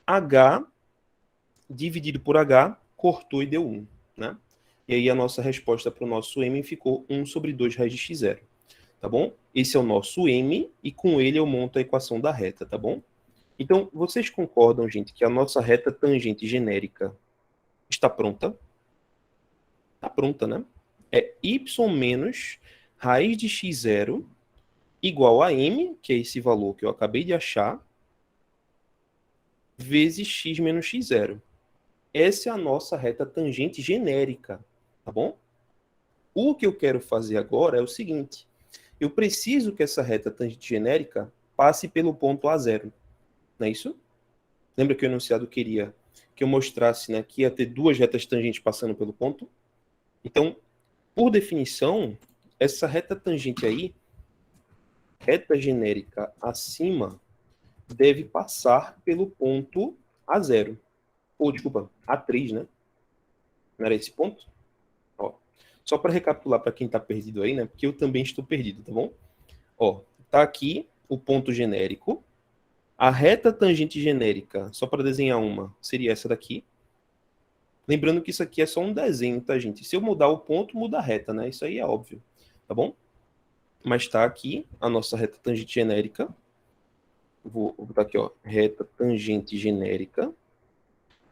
H dividido por H, cortou e deu 1. Né? E aí a nossa resposta para o nosso M ficou 1 sobre 2 raiz de X0. Tá bom? Esse é o nosso M e com ele eu monto a equação da reta, tá bom? Então, vocês concordam, gente, que a nossa reta tangente genérica está pronta? Está pronta, né? É y menos raiz de x0 igual a m, que é esse valor que eu acabei de achar, vezes x menos x0. Essa é a nossa reta tangente genérica, tá bom? O que eu quero fazer agora é o seguinte. Eu preciso que essa reta tangente genérica passe pelo ponto A0. Não é isso? Lembra que o enunciado queria que eu mostrasse, né, que ia ter duas retas tangentes passando pelo ponto? Então, por definição, essa reta tangente aí, reta genérica acima, deve passar pelo ponto A0. Ou, desculpa, A3, né? Não era esse ponto? Ó, só para recapitular para quem está perdido aí, né? Porque eu também estou perdido, tá bom? Ó, tá aqui o ponto genérico. A reta tangente genérica, só para desenhar uma, seria essa daqui. Lembrando que isso aqui é só um desenho, tá, gente? Se eu mudar o ponto, muda a reta, né? Isso aí é óbvio, tá bom? Mas está aqui a nossa reta tangente genérica. Vou botar aqui, ó, reta tangente genérica.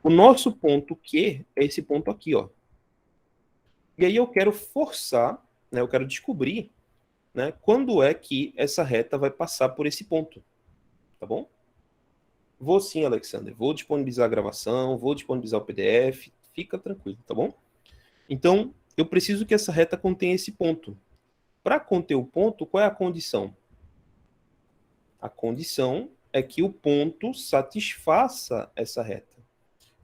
O nosso ponto Q é esse ponto aqui, ó. E aí eu quero forçar, né? Eu quero descobrir, né? Quando é que essa reta vai passar por esse ponto, tá bom? Vou sim, Alexander. Vou disponibilizar a gravação, vou disponibilizar o PDF. Fica tranquilo, tá bom? Então, eu preciso que essa reta contenha esse ponto. Para conter o ponto, qual é a condição? A condição é que o ponto satisfaça essa reta.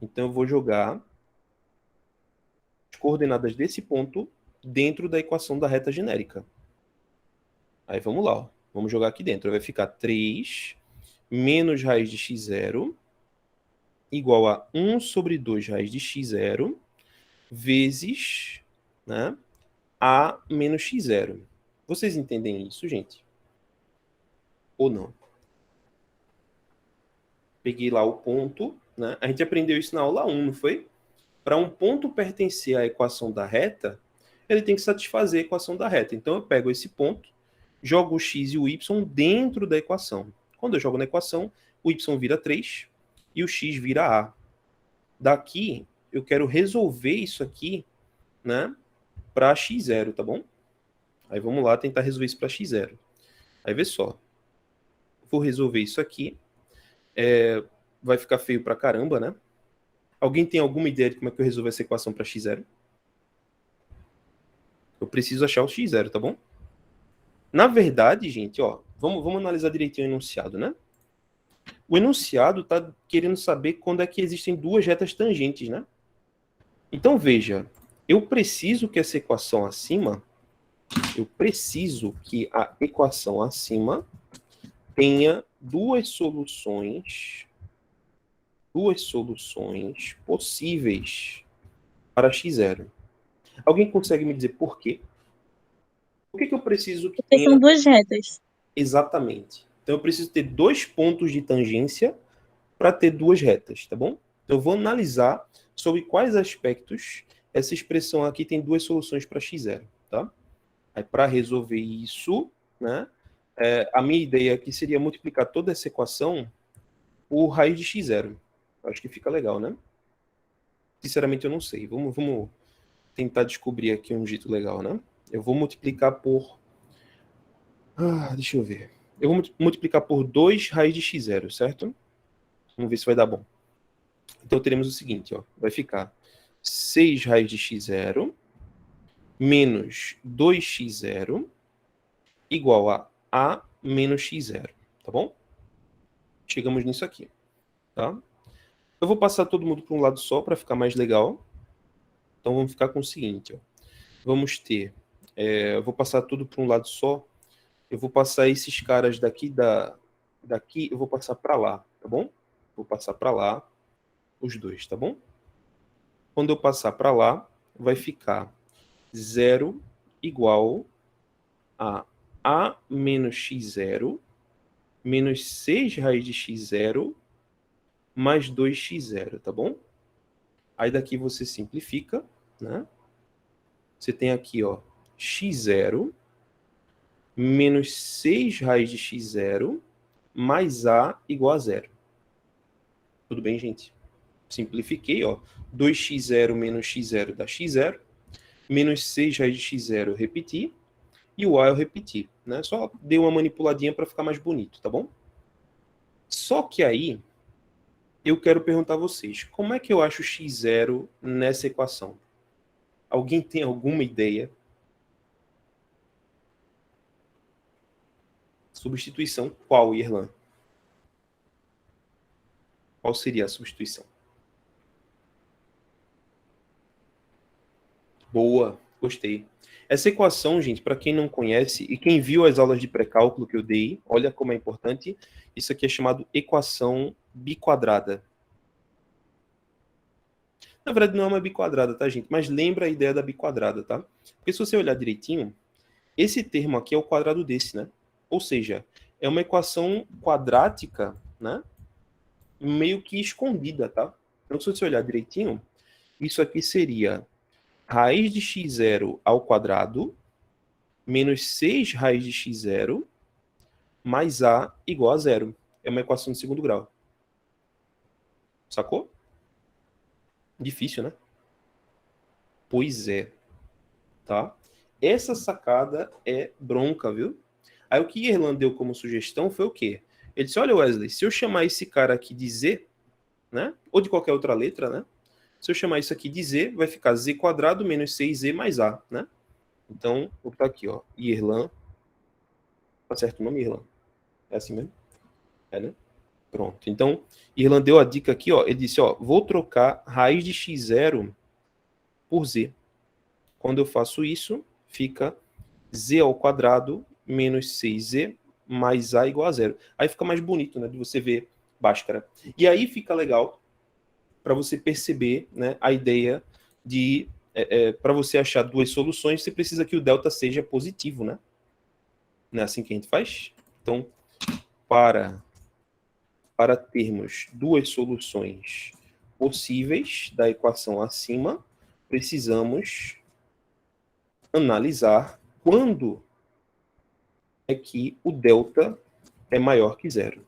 Então, eu vou jogar as coordenadas desse ponto dentro da equação da reta genérica. Aí, vamos lá. Ó. Vamos jogar aqui dentro. Vai ficar 3 menos raiz de x0 igual a 1 sobre 2 raiz de x0 vezes, né, a menos x0. Vocês entendem isso, gente? Ou não? Peguei lá o ponto, né? A gente aprendeu isso na aula 1, não foi? Para um ponto pertencer à equação da reta, ele tem que satisfazer a equação da reta. Então eu pego esse ponto, jogo o x e o y dentro da equação. Quando eu jogo na equação, o y vira 3 e o x vira a. Daqui, eu quero resolver isso aqui, né, para x0, tá bom? Aí vamos lá tentar resolver isso para x0. Aí vê só. Vou resolver isso aqui. Vai ficar feio pra caramba, né? Alguém tem alguma ideia de como é que eu resolvo essa equação para x0? Eu preciso achar o x0, tá bom? Na verdade, gente, ó, vamos analisar direitinho o enunciado, né? O enunciado está querendo saber quando é que existem duas retas tangentes, né? Então, veja, eu preciso que essa equação acima, tenha duas soluções possíveis para x0. Alguém consegue me dizer por quê? Por que eu preciso que Porque tenha... são duas retas. Exatamente. Então eu preciso ter 2 pontos de tangência para ter 2 retas, tá bom? Então eu vou analisar sobre quais aspectos essa expressão aqui tem 2 soluções para x0, tá? Aí para resolver isso, né, a minha ideia aqui seria multiplicar toda essa equação por raiz de x0. Acho que fica legal, né? Sinceramente eu não sei. Vamos tentar descobrir aqui um jeito legal, né? Eu vou multiplicar por... deixa eu ver. Eu vou multiplicar por 2 raiz de x0, certo? Vamos ver se vai dar bom. Então teremos o seguinte, ó. Vai ficar 6 raiz de x0 menos 2x0 igual a menos x0, tá bom? Chegamos nisso aqui, tá? Eu vou passar todo mundo para um lado só para ficar mais legal. Então vamos ficar com o seguinte, ó. Vamos ter... eu vou passar tudo para um lado só. Eu vou passar esses caras daqui, daqui eu vou passar para lá, tá bom? Vou passar para lá os dois, tá bom? Quando eu passar para lá, vai ficar 0 igual a menos x0 menos 6 raiz de x0 mais 2x0, tá bom? Aí daqui você simplifica, né? Você tem aqui, ó, x0 menos 6 raiz de x0 mais a igual a 0. Tudo bem, gente? Simplifiquei, ó. 2x0 menos x0 dá x0, menos 6 raiz de x0 eu repeti, e o a eu repeti, né? Só dei uma manipuladinha para ficar mais bonito, tá bom? Só que aí, eu quero perguntar a vocês, como é que eu acho x0 nessa equação? Alguém tem alguma ideia? Substituição qual, Irlan? Qual seria a substituição? Boa, gostei. Essa equação, gente, para quem não conhece e quem viu as aulas de pré-cálculo que eu dei, olha como é importante. Isso aqui é chamado equação biquadrada. Na verdade, não é uma biquadrada, tá, gente? Mas lembra a ideia da biquadrada, tá? Porque se você olhar direitinho, esse termo aqui é o quadrado desse, né? Ou seja, é uma equação quadrática, né? Meio que escondida, tá? Então, se você olhar direitinho, isso aqui seria raiz de x0 ao quadrado menos 6 raiz de x0 mais a igual a 0. É uma equação de segundo grau. Sacou? Difícil, né? Pois é. Tá? Essa sacada é bronca, viu? Aí o que Irlan deu como sugestão foi o quê? Ele disse, olha, Wesley, se eu chamar esse cara aqui de Z, né? Ou de qualquer outra letra, né? Se eu chamar isso aqui de Z, vai ficar Z quadrado menos 6Z mais A, né? Então, vou botar aqui, ó. Irlan. Tá certo o nome, Irlan? É assim mesmo? É, né? Pronto. Então, Irlan deu a dica aqui, ó. Ele disse, ó, vou trocar raiz de x0 por Z. Quando eu faço isso, fica Z ao quadrado menos 6Z mais A igual a 0. Aí fica mais bonito, né? De você ver Bhaskara. E aí fica legal para você perceber, né, a ideia de... para você achar duas soluções, você precisa que o delta seja positivo, né? Não é assim que a gente faz? Então, para termos duas soluções possíveis da equação acima, precisamos analisar quando é que o delta é maior que zero.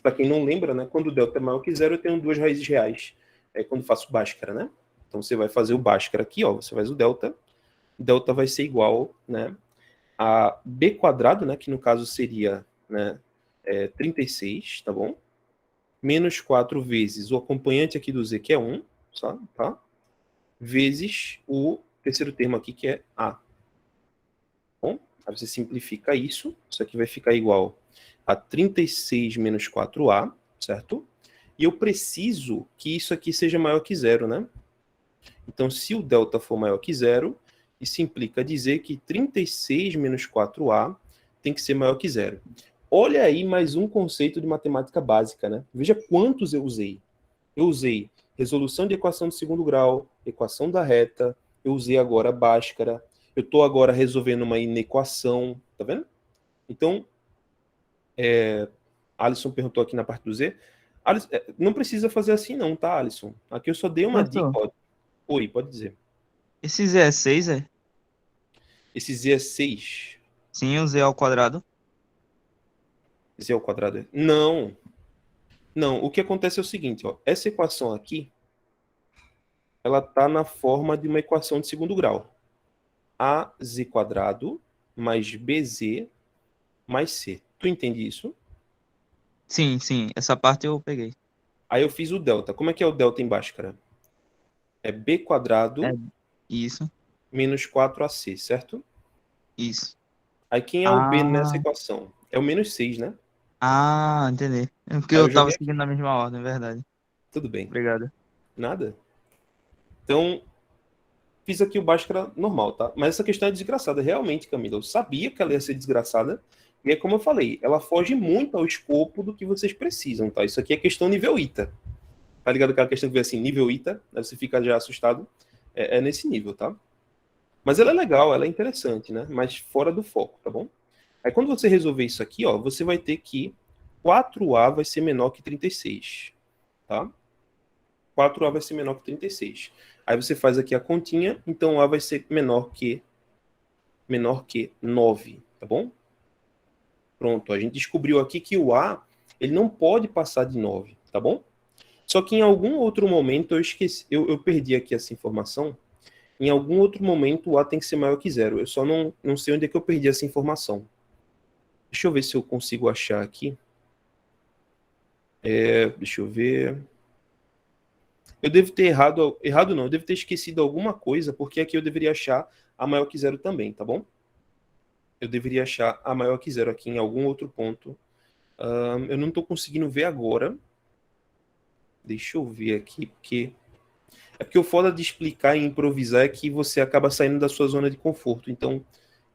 Para quem não lembra, né, quando o delta é maior que zero, eu tenho duas raízes reais. É quando faço Bhaskara, né? Então você vai fazer o Bhaskara aqui, ó, você faz o delta vai ser igual, né, a b quadrado, né, que no caso seria, né, 36, tá bom? Menos 4 vezes o acompanhante aqui do z, que é 1, tá? Vezes o terceiro termo aqui, que é a. Bom, aí você simplifica isso aqui vai ficar igual a 36 menos 4a, certo? E eu preciso que isso aqui seja maior que zero, né? Então, se o delta for maior que zero, isso implica dizer que 36 menos 4a tem que ser maior que zero. Olha aí mais um conceito de matemática básica, né? Veja quantos eu usei. Eu usei resolução de equação de segundo grau, equação da reta, eu usei agora Bhaskara, Eu estou agora resolvendo uma inequação, tá vendo? Então, Alisson perguntou aqui na parte do Z. Alisson, não precisa fazer assim não, tá, Alisson? Aqui eu só dei uma dica. Professor, Ó. Oi, pode dizer. esse Z é 6, é? Esse Z é 6. Sim, o Z ao quadrado. Z ao quadrado é... Não. Não, o que acontece é o seguinte, ó. Essa equação aqui, ela tá na forma de uma equação de segundo grau. AZ quadrado mais BZ mais C. Tu entende isso? Sim, sim, essa parte eu peguei. Aí eu fiz o delta. Como é que é o delta embaixo, cara? É B quadrado É. Isso, menos 4AC, certo? isso. Aí quem é o B nessa Ah, equação? É o menos 6, né? entendi. É porque Aí eu eu tava joguei aqui. seguindo na mesma ordem, é verdade. Tudo bem. Obrigado. Nada? Então, fiz aqui o Bhaskara normal, tá? Mas essa questão é desgraçada. Realmente, Camila, eu sabia que ela ia ser desgraçada. E é como eu falei, ela foge muito ao escopo do que vocês precisam, tá? Isso aqui é questão nível ITA. Tá ligado aquela questão que vê assim, nível ITA? Aí você fica já assustado. É nesse nível, tá? Mas ela é legal, ela é interessante, né? Mas fora do foco, tá bom? Aí quando você resolver isso aqui, ó, você vai ter que 4A vai ser menor que 36, tá? 4A vai ser menor que 36. Aí você faz aqui a continha, então A vai ser menor que 9, tá bom? Pronto, a gente descobriu aqui que o A, ele não pode passar de 9, tá bom? Só que em algum outro momento eu esqueci, eu perdi aqui essa informação. Em algum outro momento o A tem que ser maior que 0. Eu só não sei onde é que eu perdi essa informação. Deixa eu ver se eu consigo achar aqui. Deixa eu ver. Eu devo ter errado não, eu devo ter esquecido alguma coisa, porque aqui eu deveria achar a maior que 0 também, tá bom? Eu deveria achar a maior que 0 aqui em algum outro ponto. Eu não estou conseguindo ver agora. Deixa eu ver aqui, porque... É porque o foda de explicar e improvisar é que você acaba saindo da sua zona de conforto. Então,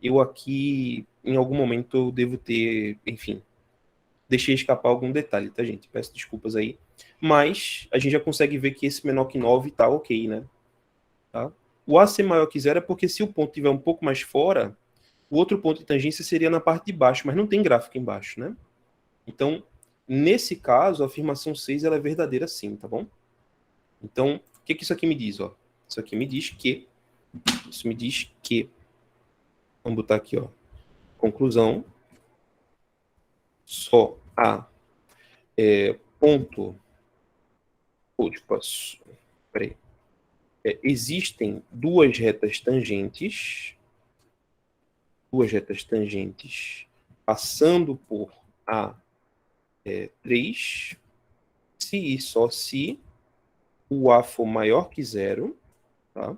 eu aqui, em algum momento, eu devo ter, enfim, deixei escapar algum detalhe, tá, gente? Peço desculpas aí. Mas a gente já consegue ver que esse menor que 9 tá ok, né? Tá? O A ser maior que 0 é porque se o ponto estiver um pouco mais fora, o outro ponto de tangência seria na parte de baixo, mas não tem gráfico embaixo, né? Então, nesse caso, a afirmação 6 ela é verdadeira sim, tá bom? Então, o que isso aqui me diz? Ó? Isso aqui me diz que... Vamos botar aqui, ó. Conclusão. Só a ponto... Peraí. Existem duas retas tangentes passando por A3 se e só se o A for maior que 0, tá?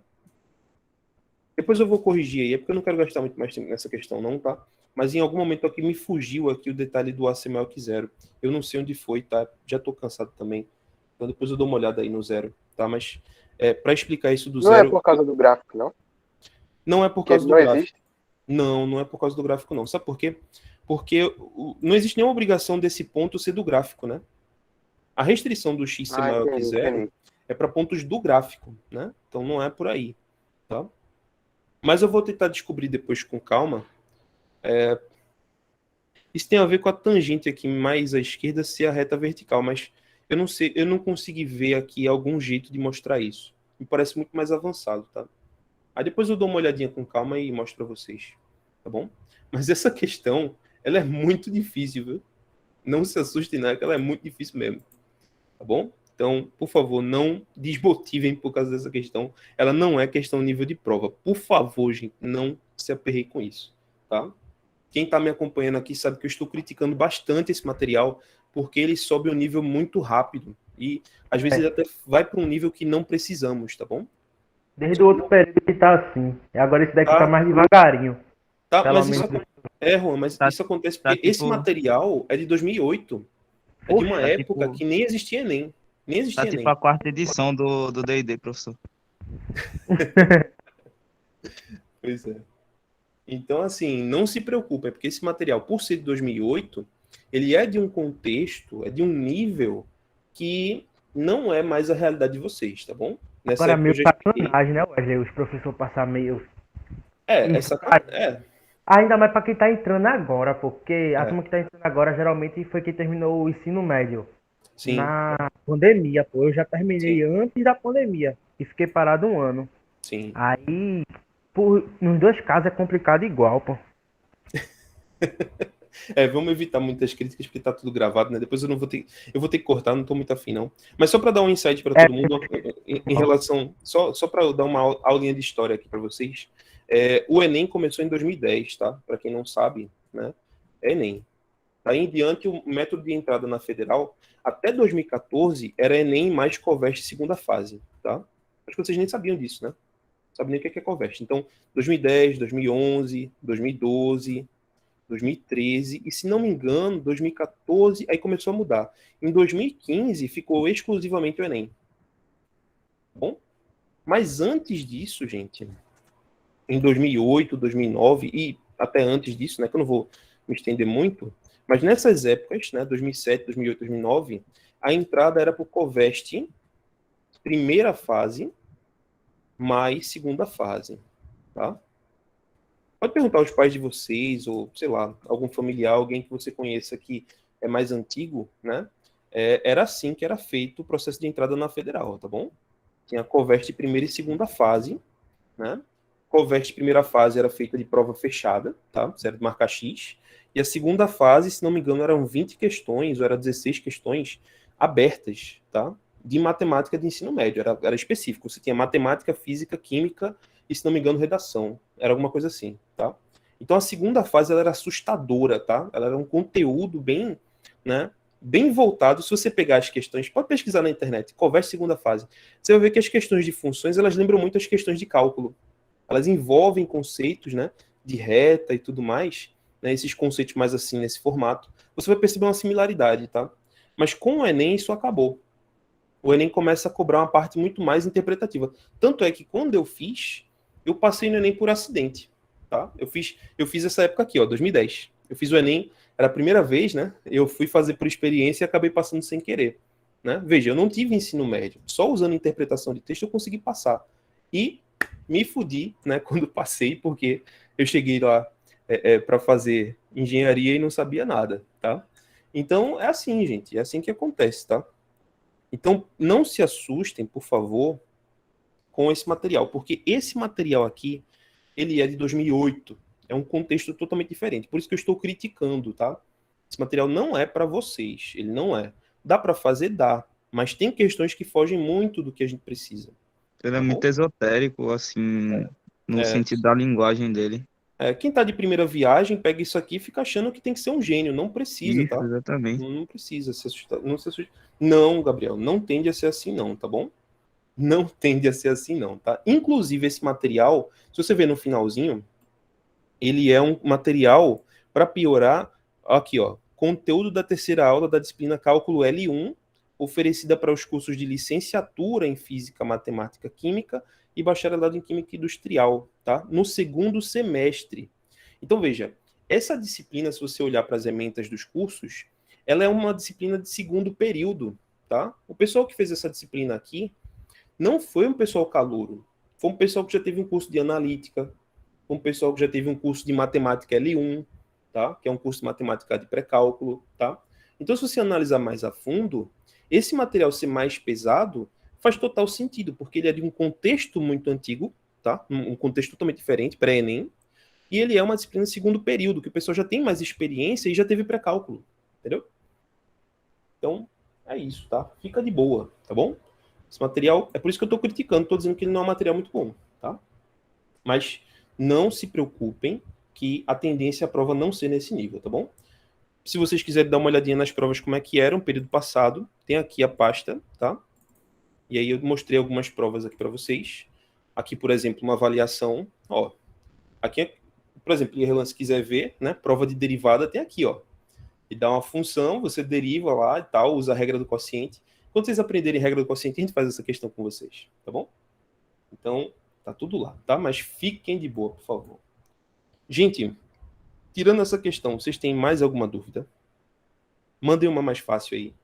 Depois eu vou corrigir aí, é porque eu não quero gastar muito mais tempo nessa questão não, tá? Mas em algum momento aqui me fugiu aqui o detalhe do A ser maior que 0. Eu não sei onde foi, tá? Já tô cansado também. Então depois eu dou uma olhada aí no 0, tá? Mas para explicar isso do 0... Não é por causa do gráfico, não? Não é por Que causa ele do não gráfico. existe? Não é por causa do gráfico, não. Sabe por quê? Porque não existe nenhuma obrigação desse ponto ser do gráfico, né? A restrição do x ser maior que 0 é para pontos do gráfico, né? Então não é por aí, tá? Mas eu vou tentar descobrir depois com calma. Isso tem a ver com a tangente aqui mais à esquerda ser a reta vertical, mas eu não sei, eu não consegui ver aqui algum jeito de mostrar isso. Me parece muito mais avançado, tá? Aí depois eu dou uma olhadinha com calma e mostro para vocês, tá bom? Mas essa questão, ela é muito difícil, viu? Não se assustem, não, que ela é muito difícil mesmo, tá bom? Então, por favor, não desmotivem por causa dessa questão. Ela não é questão nível de prova. Por favor, gente, não se aperreie com isso, tá? Quem está me acompanhando aqui sabe que eu estou criticando bastante esse material, porque ele sobe um nível muito rápido. E, às vezes, ele até vai para um nível que não precisamos, tá bom? Desde o outro período que tá assim. Agora esse daqui tá Tá. mais devagarinho. Tá, Pelo mas menos. Juan, mas Tá- isso acontece tá porque esse tipo- material é de 2008. É de uma Poxa, época tipo- que nem existia Enem. Nem Tá existia tipo Enem. a quarta edição do D&D, professor. Pois é. Então, assim, não se preocupe, porque esse material, por ser de 2008, ele é de um contexto, é de um nível que não é mais a realidade de vocês, tá bom? Nessa agora época eu meio já expliquei. sacanagem, né, Wesley? Os professores passar meio. Isso. É, Ainda mais pra quem tá entrando agora, pô, porque a é, turma que tá entrando agora geralmente foi quem terminou o ensino médio sim, na pandemia, pô. Eu já sim, terminei antes da pandemia e fiquei parado um ano. sim. Aí, nos dois casos é complicado igual, pô. Vamos evitar muitas críticas porque tá tudo gravado, né? Depois eu vou ter que cortar, não tô muito afim, não. Mas só para dar um insight para É, todo mundo, em relação, só para dar uma aulinha de história aqui para vocês. O Enem começou em 2010, tá? Para quem não sabe, né? É Enem. Daí em diante, o método de entrada na federal, até 2014, era Enem mais Coveste segunda fase, tá? Acho que vocês nem sabiam disso, né? Sabem nem o que é Coveste. Então, 2010, 2011, 2012, 2013 e, se não me engano, 2014, aí começou a mudar. Em 2015 ficou exclusivamente o Enem. Bom, mas antes disso, gente, em 2008, 2009 e até antes disso, né, que eu não vou me estender muito, mas nessas épocas, né, 2007, 2008, 2009, a entrada era por Coveste, primeira fase mais segunda fase, tá? Pode perguntar aos pais de vocês, ou sei lá, algum familiar, alguém que você conheça que é mais antigo, né? Era assim que era feito o processo de entrada na federal, tá bom? Tinha a Coveste primeira e segunda fase, né? Coveste primeira fase era feita de prova fechada, tá? Certo? De marcar X. E a segunda fase, se não me engano, eram 20 questões, ou era 16 questões abertas, tá? De matemática de ensino médio, era específico. Você tinha matemática, física, química e, se não me engano, redação. Era alguma coisa assim, tá? Então a segunda fase ela era assustadora, tá? Ela era um conteúdo bem, né? Bem voltado. Se você pegar as questões, pode pesquisar na internet, Coveste segunda fase. Você vai ver que as questões de funções elas lembram muito as questões de cálculo. Elas envolvem conceitos, né? De reta e tudo mais, né? Esses conceitos mais assim nesse formato. Você vai perceber uma similaridade, tá? Mas com o Enem isso acabou. O Enem começa a cobrar uma parte muito mais interpretativa. Tanto é que quando eu fiz, eu passei no Enem por acidente, tá? Eu fiz essa época aqui, ó, 2010. Eu fiz o Enem, era a primeira vez, né? Eu fui fazer por experiência e acabei passando sem querer, né? Veja, eu não tive ensino médio, só usando interpretação de texto eu consegui passar. E me fudi, né, quando passei, porque eu cheguei lá para fazer engenharia e não sabia nada, tá? Então é assim, gente, é assim que acontece, tá? Então, não se assustem, por favor, com esse material, porque esse material aqui, ele é de 2008. É um contexto totalmente diferente. Por isso que eu estou criticando, tá? Esse material não é para vocês, ele não é. Dá para fazer? Dá, mas tem questões que fogem muito do que a gente precisa, Ele é tá bom? muito esotérico, assim, no É, sentido da linguagem dele. quem tá de primeira viagem, pega isso aqui e fica achando que tem que ser um gênio. Não precisa, Isso, tá? exatamente. Não precisa se assustar. Não se assusta. Não, Gabriel, não tende a ser assim não, tá bom? Não tende a ser assim, não, tá? Inclusive, esse material, se você ver no finalzinho, ele é um material para piorar. Aqui, ó. Conteúdo da terceira aula da disciplina Cálculo L1, oferecida para os cursos de licenciatura em Física, Matemática, Química e bacharelado em Química Industrial, tá? No segundo semestre. Então, veja, essa disciplina, se você olhar para as ementas dos cursos, ela é uma disciplina de segundo período, tá? O pessoal que fez essa disciplina aqui, não foi um pessoal calouro. Foi um pessoal que já teve um curso de analítica, foi um pessoal que já teve um curso de matemática L1, tá? Que é um curso de matemática de pré-cálculo, tá? Então, se você analisar mais a fundo, esse material ser mais pesado faz total sentido, porque ele é de um contexto muito antigo, tá? Um contexto totalmente diferente, pré-ENEM, e ele é uma disciplina de segundo período, que o pessoal já tem mais experiência e já teve pré-cálculo, entendeu? Então, é isso, tá? Fica de boa, tá bom? Esse material, é por isso que eu estou criticando, estou dizendo que ele não é um material muito bom, tá? Mas não se preocupem que a tendência é a prova não ser nesse nível, tá bom? Se vocês quiserem dar uma olhadinha nas provas como é que era no período passado, tem aqui a pasta, tá? E aí eu mostrei algumas provas aqui para vocês. Aqui, por exemplo, uma avaliação, ó. Aqui, por exemplo, se quiser ver, né? Prova de derivada tem aqui, ó. E dá uma função, você deriva lá e tal, usa a regra do quociente. Quando vocês aprenderem a regra do quociente, a gente faz essa questão com vocês, tá bom? Então, tá tudo lá, tá? Mas fiquem de boa, por favor. Gente, tirando essa questão, vocês têm mais alguma dúvida? Mandem uma mais fácil aí.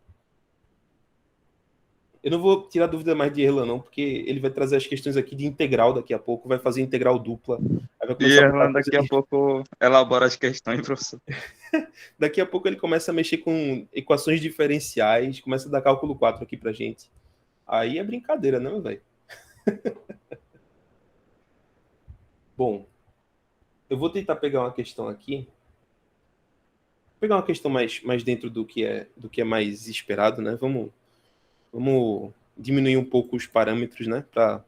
Eu não vou tirar dúvida mais de Erlan, não, porque ele vai trazer as questões aqui de integral daqui a pouco, vai fazer integral dupla. Aí vai E começar a botar ela coisa daqui a de- pouco elabora as questões, professor. Daqui a pouco ele começa a mexer com equações diferenciais, começa a dar cálculo 4 aqui pra gente. Aí é brincadeira, não, velho? Bom, eu vou tentar pegar uma questão aqui. Pegar uma questão mais dentro do que é mais esperado, né? Vamos diminuir um pouco os parâmetros, né? Para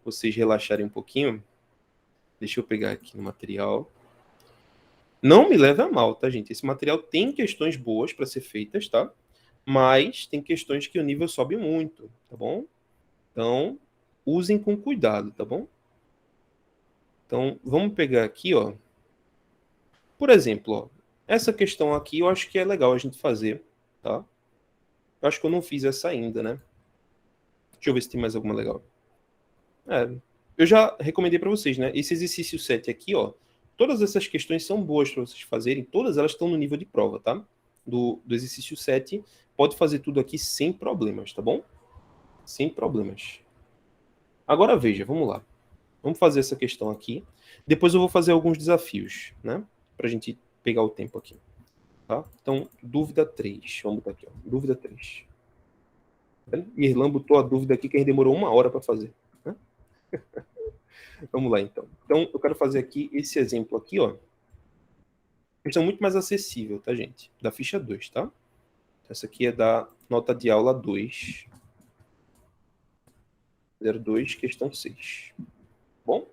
vocês relaxarem um pouquinho. Deixa eu pegar aqui no material. Não me leve a mal, tá, gente? Esse material tem questões boas para ser feitas, tá? Mas tem questões que o nível sobe muito, tá bom? Então, usem com cuidado, tá bom? Então, vamos pegar aqui, ó. Por exemplo, ó, essa questão aqui eu acho que é legal a gente fazer, tá? Eu acho que eu não fiz essa ainda, né? Deixa eu ver se tem mais alguma legal. Eu já recomendei para vocês, né? Esse exercício 7 aqui, ó. Todas essas questões são boas para vocês fazerem. Todas elas estão no nível de prova, tá? Do exercício 7. Pode fazer tudo aqui sem problemas, tá bom? Sem problemas. Agora veja, vamos lá. Vamos fazer essa questão aqui. Depois eu vou fazer alguns desafios, né? Pra gente pegar o tempo aqui. Tá? Então, dúvida 3. Vamos botar aqui, ó. Dúvida 3. Irlan botou a dúvida aqui que a gente demorou 1 hora para fazer. Né? Vamos lá, então. Então, eu quero fazer aqui esse exemplo aqui, ó. Questão muito mais acessível, tá, gente? Da ficha 2, tá? Essa aqui é da nota de aula 2. 02, questão 6. Bom?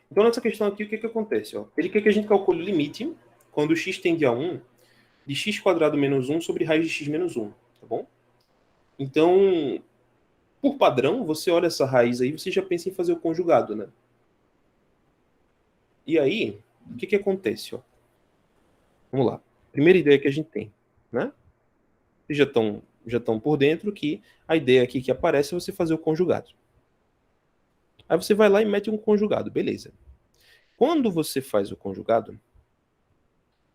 Então, nessa questão aqui, o que acontece? Ó? Ele quer que a gente calcule o limite quando x tende a 1 de x² menos 1 sobre raiz de x menos 1, tá bom? Então, por padrão, você olha essa raiz aí, você já pensa em fazer o conjugado, né? E aí, o que acontece? Ó? Vamos lá. Primeira ideia que a gente tem, né? Vocês já estão por dentro que a ideia aqui que aparece é você fazer o conjugado. Aí você vai lá e mete um conjugado, beleza. Quando você faz o conjugado,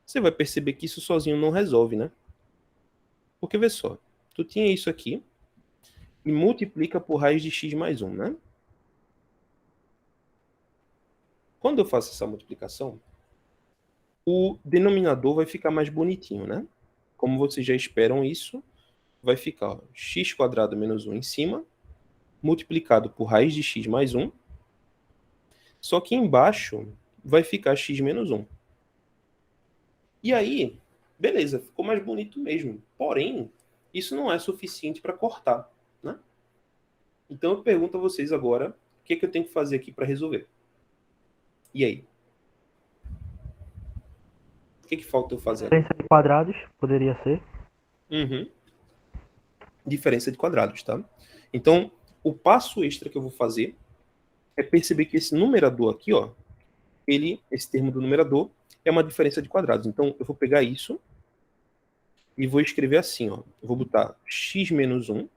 você vai perceber que isso sozinho não resolve, né? Porque, vê só, tu tinha isso aqui e multiplica por raiz de x mais 1, né? Quando eu faço essa multiplicação, o denominador vai ficar mais bonitinho, né? Como vocês já esperam isso, vai ficar ó, x² menos 1 em cima, multiplicado por raiz de x mais 1, só que embaixo vai ficar x menos 1. E aí, beleza, ficou mais bonito mesmo. Porém, isso não é suficiente para cortar, né? Então eu pergunto a vocês agora, o que eu tenho que fazer aqui para resolver? E aí? O que falta eu fazer? Diferença de quadrados, poderia ser. Uhum. Diferença de quadrados, tá? Então, o passo extra que eu vou fazer é perceber que esse numerador aqui, ó, esse termo do numerador é uma diferença de quadrados. Então, eu vou pegar isso e vou escrever assim, ó. Eu vou botar x menos 1,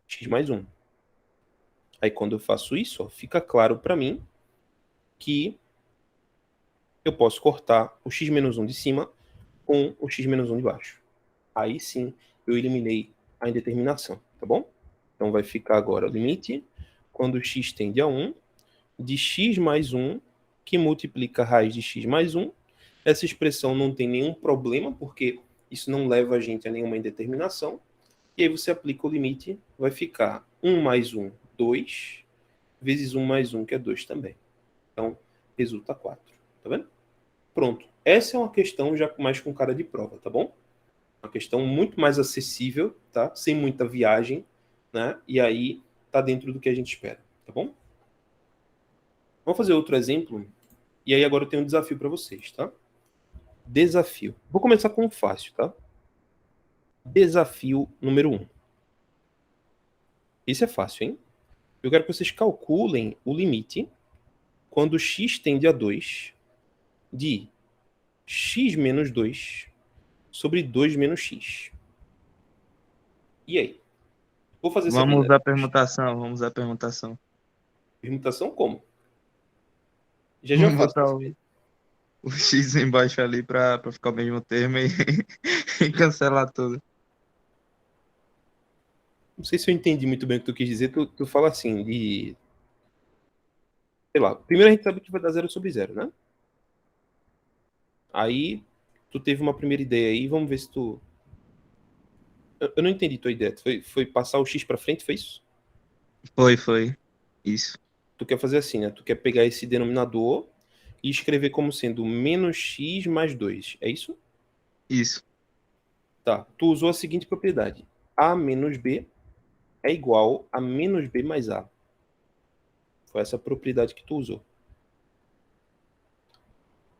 x mais 1. Aí, quando eu faço isso, ó, fica claro para mim que eu posso cortar o x menos 1 de cima com o x menos 1 de baixo. Aí sim, eu eliminei a indeterminação, tá bom? Então vai ficar agora o limite, quando x tende a 1, de x mais 1, que multiplica a raiz de x mais 1. Essa expressão não tem nenhum problema, porque isso não leva a gente a nenhuma indeterminação. E aí você aplica o limite, vai ficar 1 mais 1, 2, vezes 1 mais 1, que é 2 também. Então, resulta 4. Tá vendo? Pronto. Essa é uma questão já mais com cara de prova, tá bom? Uma questão muito mais acessível, tá? Sem muita viagem, né? E aí tá dentro do que a gente espera, tá bom? Vamos fazer outro exemplo. E aí agora eu tenho um desafio para vocês, tá? Desafio. Vou começar com um fácil, tá? Desafio número 1. Esse é fácil, hein? Eu quero que vocês calculem o limite quando x tende a 2 de x menos 2 sobre 2 menos x. E aí? Vou fazer essa Vamos primeira. usar a permutação, vamos usar a permutação. Permutação como? Já Vamos faço. botar o x embaixo ali para ficar o mesmo termo e cancelar tudo. Não sei se eu entendi muito bem o que tu quis dizer. Tu fala assim, de... Sei lá, primeiro a gente sabe que vai dar 0/0, né? Aí, tu teve uma primeira ideia aí, vamos ver se tu... Eu não entendi tua ideia. Foi passar o x pra frente, foi isso? Foi. Isso. Tu quer fazer assim, né? Tu quer pegar esse denominador e escrever como sendo menos x mais 2. É isso? Isso. Tá. Tu usou a seguinte propriedade. A menos b é igual a menos b mais a. Foi essa propriedade que tu usou.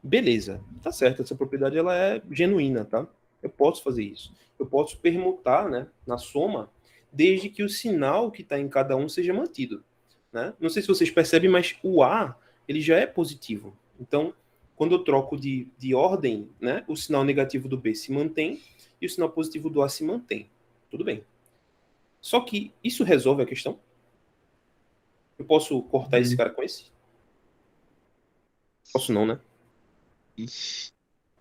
Beleza. Tá certo. Essa propriedade ela é genuína, tá? Eu posso fazer isso. Eu posso permutar, né, na soma, desde que o sinal que está em cada um seja mantido. Né? Não sei se vocês percebem, mas o A ele já é positivo. Então, quando eu troco de ordem, né, o sinal negativo do B se mantém e o sinal positivo do A se mantém. Tudo bem. Só que isso resolve a questão? Eu posso cortar esse cara com esse? Posso não, né? Ixi.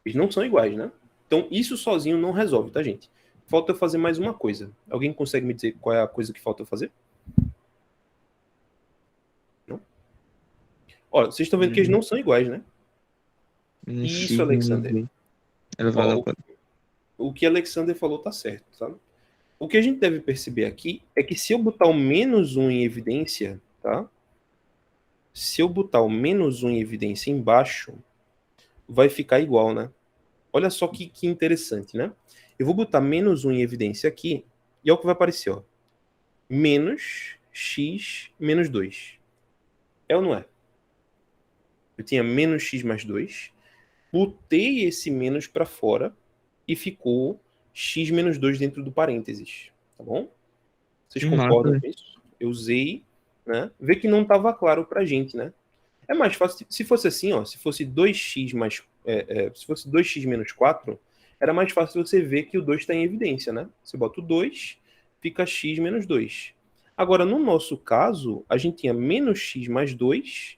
Eles não são iguais, né? Então, isso sozinho não resolve, tá, gente? Falta eu fazer mais uma coisa. Alguém consegue me dizer qual é a coisa que falta eu fazer? Não? Olha, vocês estão vendo que eles não são iguais, né? Menos Isso, x menos Alexander. b elevado ao Ó, quadrado. o que Alexander falou tá certo, tá? O que a gente deve perceber aqui é que se eu botar o menos 1 em evidência, tá? Se eu botar o menos 1 em evidência embaixo, vai ficar igual, né? Olha só que interessante, né? Eu vou botar menos 1 em evidência aqui, e é o que vai aparecer, ó. Menos x menos 2. É ou não é? Eu tinha menos x mais 2, botei esse menos para fora e ficou x menos 2 dentro do parênteses, tá bom? Vocês Que concordam massa. com isso? Eu usei, né? Vê que não estava claro pra gente, né? É mais fácil, se fosse assim, ó, se fosse 2x mais, se fosse 2x menos 4, era mais fácil você ver que o 2 está em evidência, né? Você bota o 2, fica x menos 2. Agora, no nosso caso, a gente tinha menos x mais 2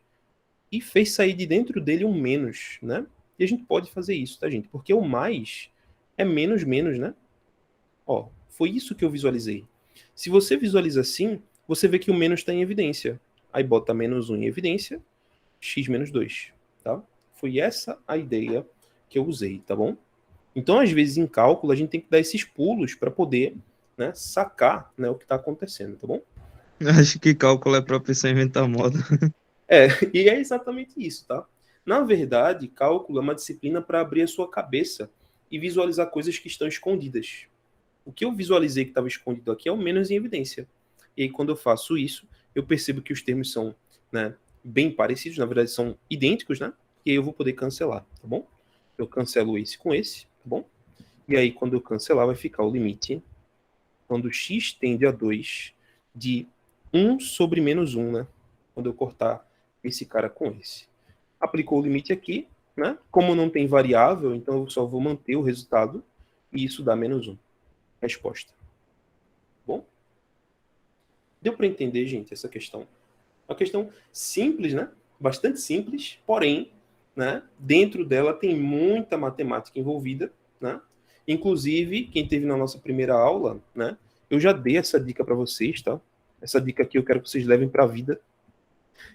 e fez sair de dentro dele um menos, né? E a gente pode fazer isso, tá, gente? Porque o mais é menos menos, né? Ó, foi isso que eu visualizei. Se você visualiza assim, você vê que o menos está em evidência. Aí bota menos 1 em evidência, x menos 2, tá? Foi essa a ideia que eu usei, tá bom? Então, às vezes, em cálculo, a gente tem que dar esses pulos para poder, né, sacar, né, o que está acontecendo, tá bom? Acho que cálculo é propício a inventar moda. É, e é exatamente isso, tá? Na verdade, cálculo é uma disciplina para abrir a sua cabeça e visualizar coisas que estão escondidas. O que eu visualizei que estava escondido aqui é o menos em evidência. E aí, quando eu faço isso, eu percebo que os termos são, né, bem parecidos, na verdade são idênticos, né? E aí eu vou poder cancelar, tá bom? Eu cancelo esse com esse, tá bom? E aí, quando eu cancelar, vai ficar o limite, quando x tende a 2, de 1 sobre menos 1, né? Quando eu cortar esse cara com esse. Aplicou o limite aqui, né? Como não tem variável, então eu só vou manter o resultado, e isso dá menos 1. Resposta. Bom? Deu para entender, gente, essa questão? Uma questão simples, né? Bastante simples, porém, né, dentro dela tem muita matemática envolvida, né? Inclusive, quem teve na nossa primeira aula, né, eu já dei essa dica para vocês, tá? Essa dica aqui eu quero que vocês levem para a vida,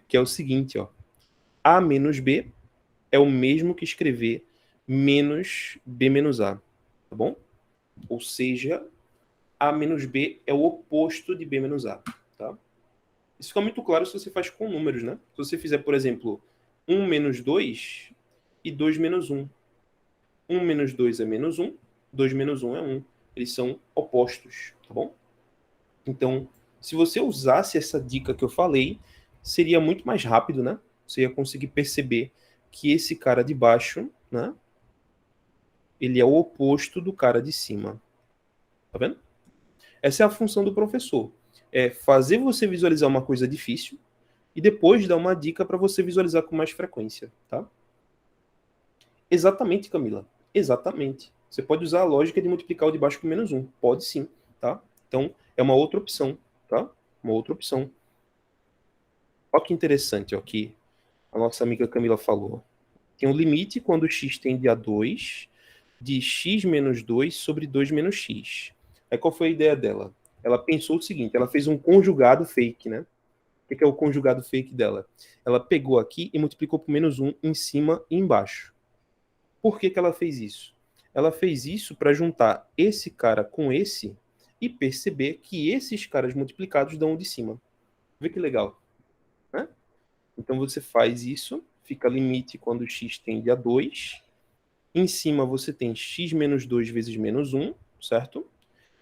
que é o seguinte, ó. A menos B é o mesmo que escrever menos B menos A, tá bom? Ou seja, A menos B é o oposto de B menos A, tá? Isso fica muito claro se você faz com números, né? Se você fizer, por exemplo, 1 menos 2 e 2 menos 1. 1 menos 2 é menos 1, 2 menos 1 é 1. Eles são opostos, tá bom? Então, se você usasse essa dica que eu falei, seria muito mais rápido, né? Você ia conseguir perceber que esse cara de baixo, né? Ele é o oposto do cara de cima. Tá vendo? Essa é a função do professor. É fazer você visualizar uma coisa difícil e depois dar uma dica para você visualizar com mais frequência, tá? Exatamente, Camila. Exatamente. Você pode usar a lógica de multiplicar o de baixo por menos 1. Pode sim, tá? Então, é uma outra opção, tá? Uma outra opção. Olha que interessante, ó, que a nossa amiga Camila falou. Tem um limite quando x tende a 2 de x menos 2 sobre 2 menos x. Aí qual foi a ideia dela? ela pensou o seguinte, ela fez um conjugado fake, né? O que é o conjugado fake dela? Ela pegou aqui e multiplicou por menos 1 em cima e embaixo. Por que ela fez isso? Ela fez isso para juntar esse cara com esse e perceber que esses caras multiplicados dão o de cima. Vê que legal, né? Então você faz isso, fica limite quando x tende a 2. Em cima você tem x menos 2 vezes menos 1, certo?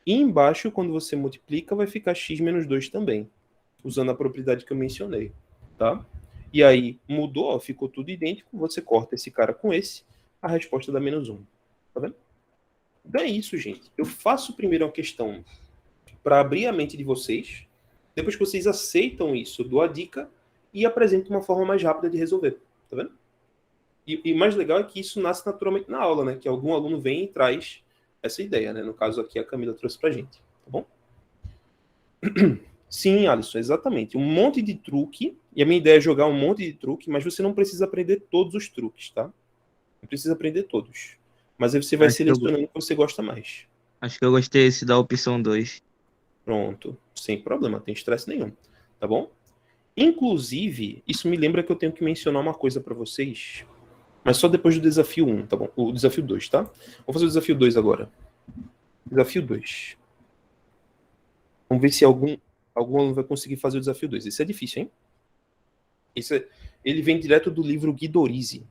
E embaixo, quando você multiplica, vai ficar x menos 2 também, usando a propriedade que eu mencionei, tá? E aí, mudou, ó, ficou tudo idêntico, você corta esse cara com esse, a resposta dá menos 1, tá vendo? Então é isso, gente. Eu faço primeiro uma questão para abrir a mente de vocês, depois que vocês aceitam isso, dou a dica e apresento uma forma mais rápida de resolver, tá vendo? E mais legal é que isso nasce naturalmente na aula, né? Que algum aluno vem e traz essa ideia, né? No caso aqui, a Camila trouxe pra gente, tá bom? Sim, Alisson, exatamente. Um monte de truque, e a minha ideia é jogar um monte de truque, mas você não precisa aprender todos os truques, tá? Não precisa aprender todos. Mas aí você vai Acho que eu, selecionando o que você gosta mais. acho que eu gostei esse da opção 2. Pronto, sem problema, não tem estresse nenhum, tá bom? Inclusive, isso me lembra que eu tenho que mencionar uma coisa pra vocês, mas só depois do desafio 1, tá bom? O desafio 2, tá? Vou fazer o desafio 2 agora. Desafio 2. Vamos ver se algum aluno vai conseguir fazer o desafio 2. Esse é difícil, hein? Ele vem direto do livro Guidorize.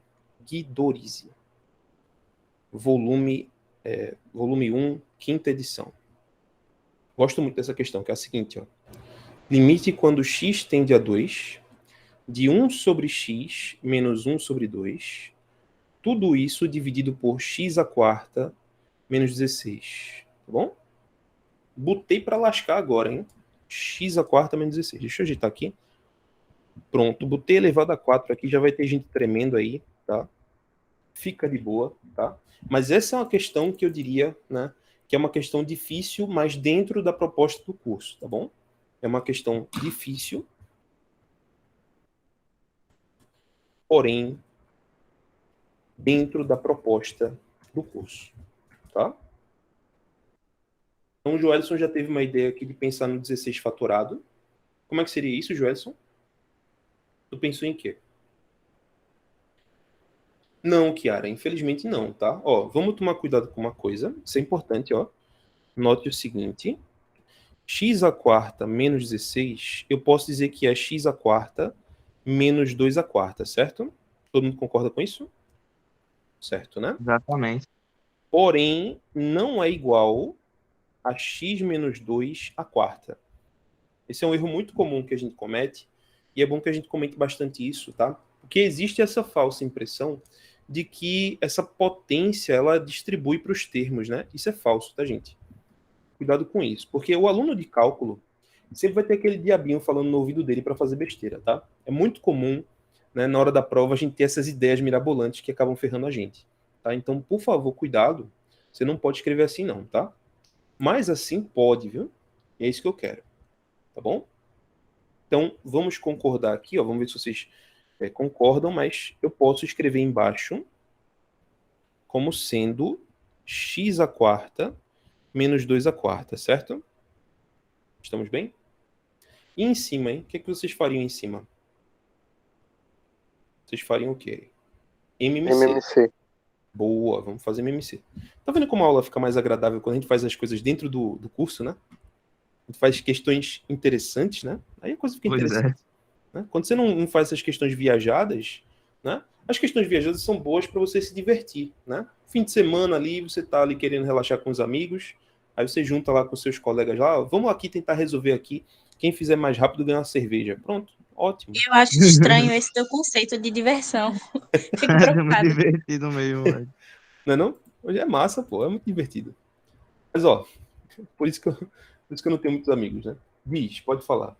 Guidorize. Volume 1, quinta edição. Gosto muito dessa questão, que é a seguinte, ó. Limite quando x tende a 2, de 1 sobre x menos 1 sobre 2, tudo isso dividido por x à quarta menos 16. Tá bom? Botei para lascar agora, hein? X à quarta menos 16. Deixa eu agitar aqui. Pronto, botei elevado a 4 aqui, já vai ter gente tremendo aí, tá? Fica de boa, tá? Mas essa é uma questão que eu diria, né, que é uma questão difícil, mas dentro da proposta do curso, tá bom? É uma questão difícil, porém, dentro da proposta do curso, tá? Então, o Joelson já teve uma ideia aqui de pensar no 16 fatorado. Como é que seria isso, Joelson? Tu pensou em quê? Não, Kiara, infelizmente não, tá? Ó, vamos tomar cuidado com uma coisa, isso é importante, ó. Note o seguinte, x à quarta menos 16, eu posso dizer que é x à quarta menos 2 à quarta, certo? Todo mundo concorda com isso? Certo, né? Exatamente. Porém, não é igual a x menos 2 à quarta. Esse é um erro muito comum que a gente comete, e é bom que a gente comente bastante isso, tá? Porque existe essa falsa impressão de que essa potência, ela distribui para os termos, né? Isso é falso, tá, gente? Cuidado com isso, porque o aluno de cálculo sempre vai ter aquele diabinho falando no ouvido dele para fazer besteira, tá? É muito comum, né, na hora da prova, a gente ter essas ideias mirabolantes que acabam ferrando a gente, tá? Então, por favor, cuidado, você não pode escrever assim não, tá? Mas assim pode, viu? E é isso que eu quero, tá bom? Então, vamos concordar aqui, ó, vamos ver se vocês concordam, mas eu posso escrever embaixo como sendo x à quarta menos 2 à quarta, certo? Estamos bem? E em cima, hein? O que, é que vocês fariam em cima? Vocês fariam o quê? MMC. MMC. Boa, vamos fazer MMC. Tá vendo como a aula fica mais agradável quando a gente faz as coisas dentro do curso, né? A gente faz questões interessantes, né? Aí a coisa fica Pois é. interessante. Né? Quando você não faz essas questões viajadas, né? As questões viajadas são boas para você se divertir, né? Fim de semana ali, você tá ali querendo relaxar com os amigos, aí você junta lá com seus colegas lá, ó, vamos aqui tentar resolver aqui, quem fizer mais rápido ganha uma cerveja. Pronto, ótimo. Eu acho estranho esse teu conceito de diversão. Fico É muito preocupada. divertido mesmo, velho. Não é não? Hoje é massa, pô, é muito divertido. Mas ó, por isso que eu não tenho muitos amigos, né? Diz, pode falar.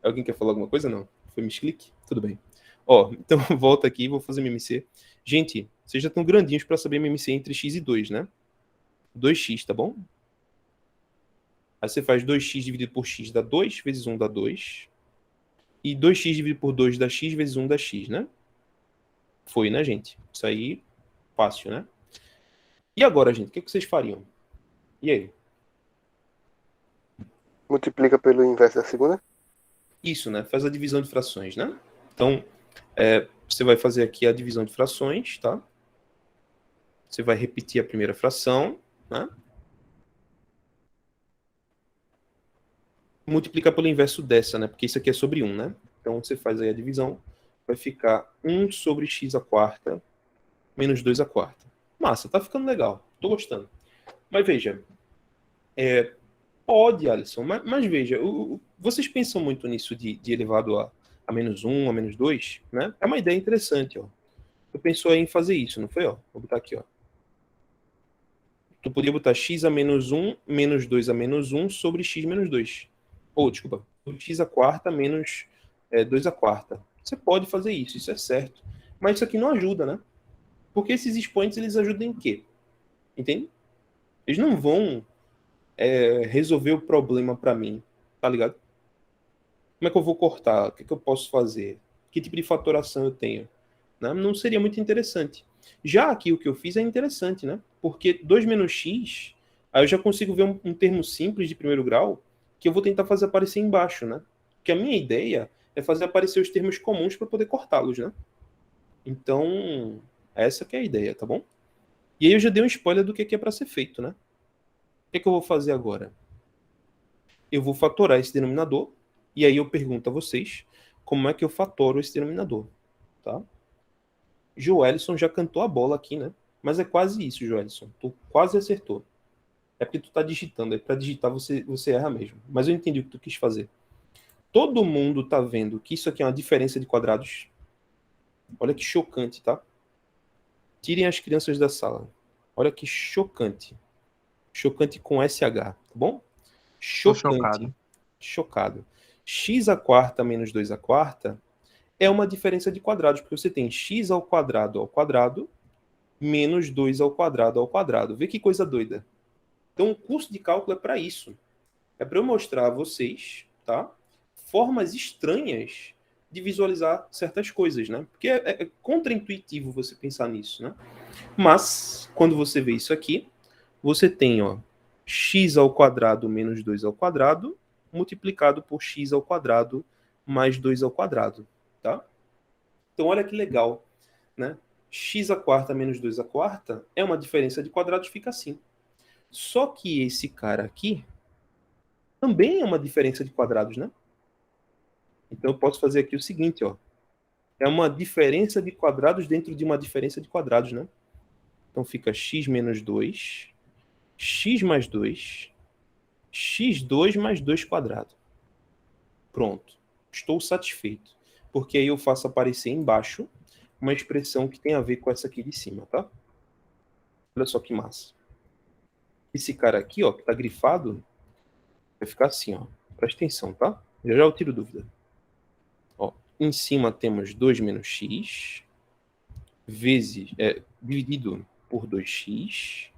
Alguém quer falar alguma coisa? Não. Foi misclick? Tudo bem. Ó, então volta aqui, vou fazer MMC. Gente, vocês já estão grandinhos para saber MMC entre x e 2, né? 2x, tá bom? Aí você faz 2x dividido por x dá 2, vezes 1 dá 2. E 2x dividido por 2 dá x, vezes 1 dá x, né? Foi, né, gente? Isso aí, fácil, né? E agora, gente, o que vocês fariam? E aí? Multiplica pelo inverso da segunda. Isso, né? Faz a divisão de frações, né? Então, você vai fazer aqui a divisão de frações, tá? Você vai repetir a primeira fração, né? Multiplicar pelo inverso dessa, né? Porque isso aqui é sobre 1, né? Então, você faz aí a divisão, vai ficar 1 sobre x à quarta menos 2 à quarta. Massa, tá ficando legal. Tô gostando. Mas veja, pode, Alisson, mas veja, vocês pensam muito nisso de elevado a menos 1, a menos 2, né? É uma ideia interessante, ó. Tu pensou em fazer isso, não foi, ó? Vou botar aqui, ó. Tu podia botar x a menos 1, menos 2 a menos 1 sobre x menos 2. Ou, desculpa, x à quarta menos 2 à quarta. Você pode fazer isso é certo. Mas isso aqui não ajuda, né? Porque esses expoentes, eles ajudam em quê? Entende? Eles não vão resolver o problema para mim, tá ligado? Como é que eu vou cortar? O que é que eu posso fazer? Que tipo de fatoração eu tenho? Né? Não seria muito interessante. Já aqui o que eu fiz é interessante, né? Porque 2 menos x, aí eu já consigo ver um termo simples de primeiro grau que eu vou tentar fazer aparecer embaixo, né? Porque a minha ideia é fazer aparecer os termos comuns para poder cortá-los, né? Então, essa que é a ideia, tá bom? E aí eu já dei um spoiler do que é para ser feito, né? O que é que eu vou fazer agora? Eu vou fatorar esse denominador, e aí eu pergunto a vocês como é que eu fatoro esse denominador, tá? Joelson já cantou a bola aqui, né? Mas é quase isso, Joelson. Tu quase acertou. É porque tu tá digitando. Aí pra digitar você erra mesmo. Mas eu entendi o que tu quis fazer. Todo mundo tá vendo que isso aqui é uma diferença de quadrados? Olha que chocante, tá? Tirem as crianças da sala. Olha que chocante. Chocante com SH, tá bom? Tô Chocante. chocado. Chocado. X à quarta menos 2 à quarta é uma diferença de quadrados, porque você tem x ao quadrado menos 2 ao quadrado. Vê que coisa doida. Então, o curso de cálculo é para isso. É para eu mostrar a vocês, tá? Formas estranhas de visualizar certas coisas, né? Porque é contraintuitivo você pensar nisso, né? Mas, quando você vê isso aqui, você tem, ó, x ao quadrado menos 2 ao quadrado multiplicado por x ao quadrado mais 2 ao quadrado, tá? Então, olha que legal, né? X à quarta menos 2 à quarta é uma diferença de quadrados, fica assim. Só que esse cara aqui também é uma diferença de quadrados, né? Então eu posso fazer aqui o seguinte, ó. É uma diferença de quadrados dentro de uma diferença de quadrados, né? Então fica x menos 2, x mais 2, x2 mais 2 quadrado. Pronto. Estou satisfeito. Porque aí eu faço aparecer embaixo uma expressão que tem a ver com essa aqui de cima, tá? Olha só que massa. Esse cara aqui, ó, que tá grifado, vai ficar assim, ó. Presta atenção, tá? Já já eu tiro dúvida. Ó, em cima temos 2 menos x, vezes, dividido por 2x.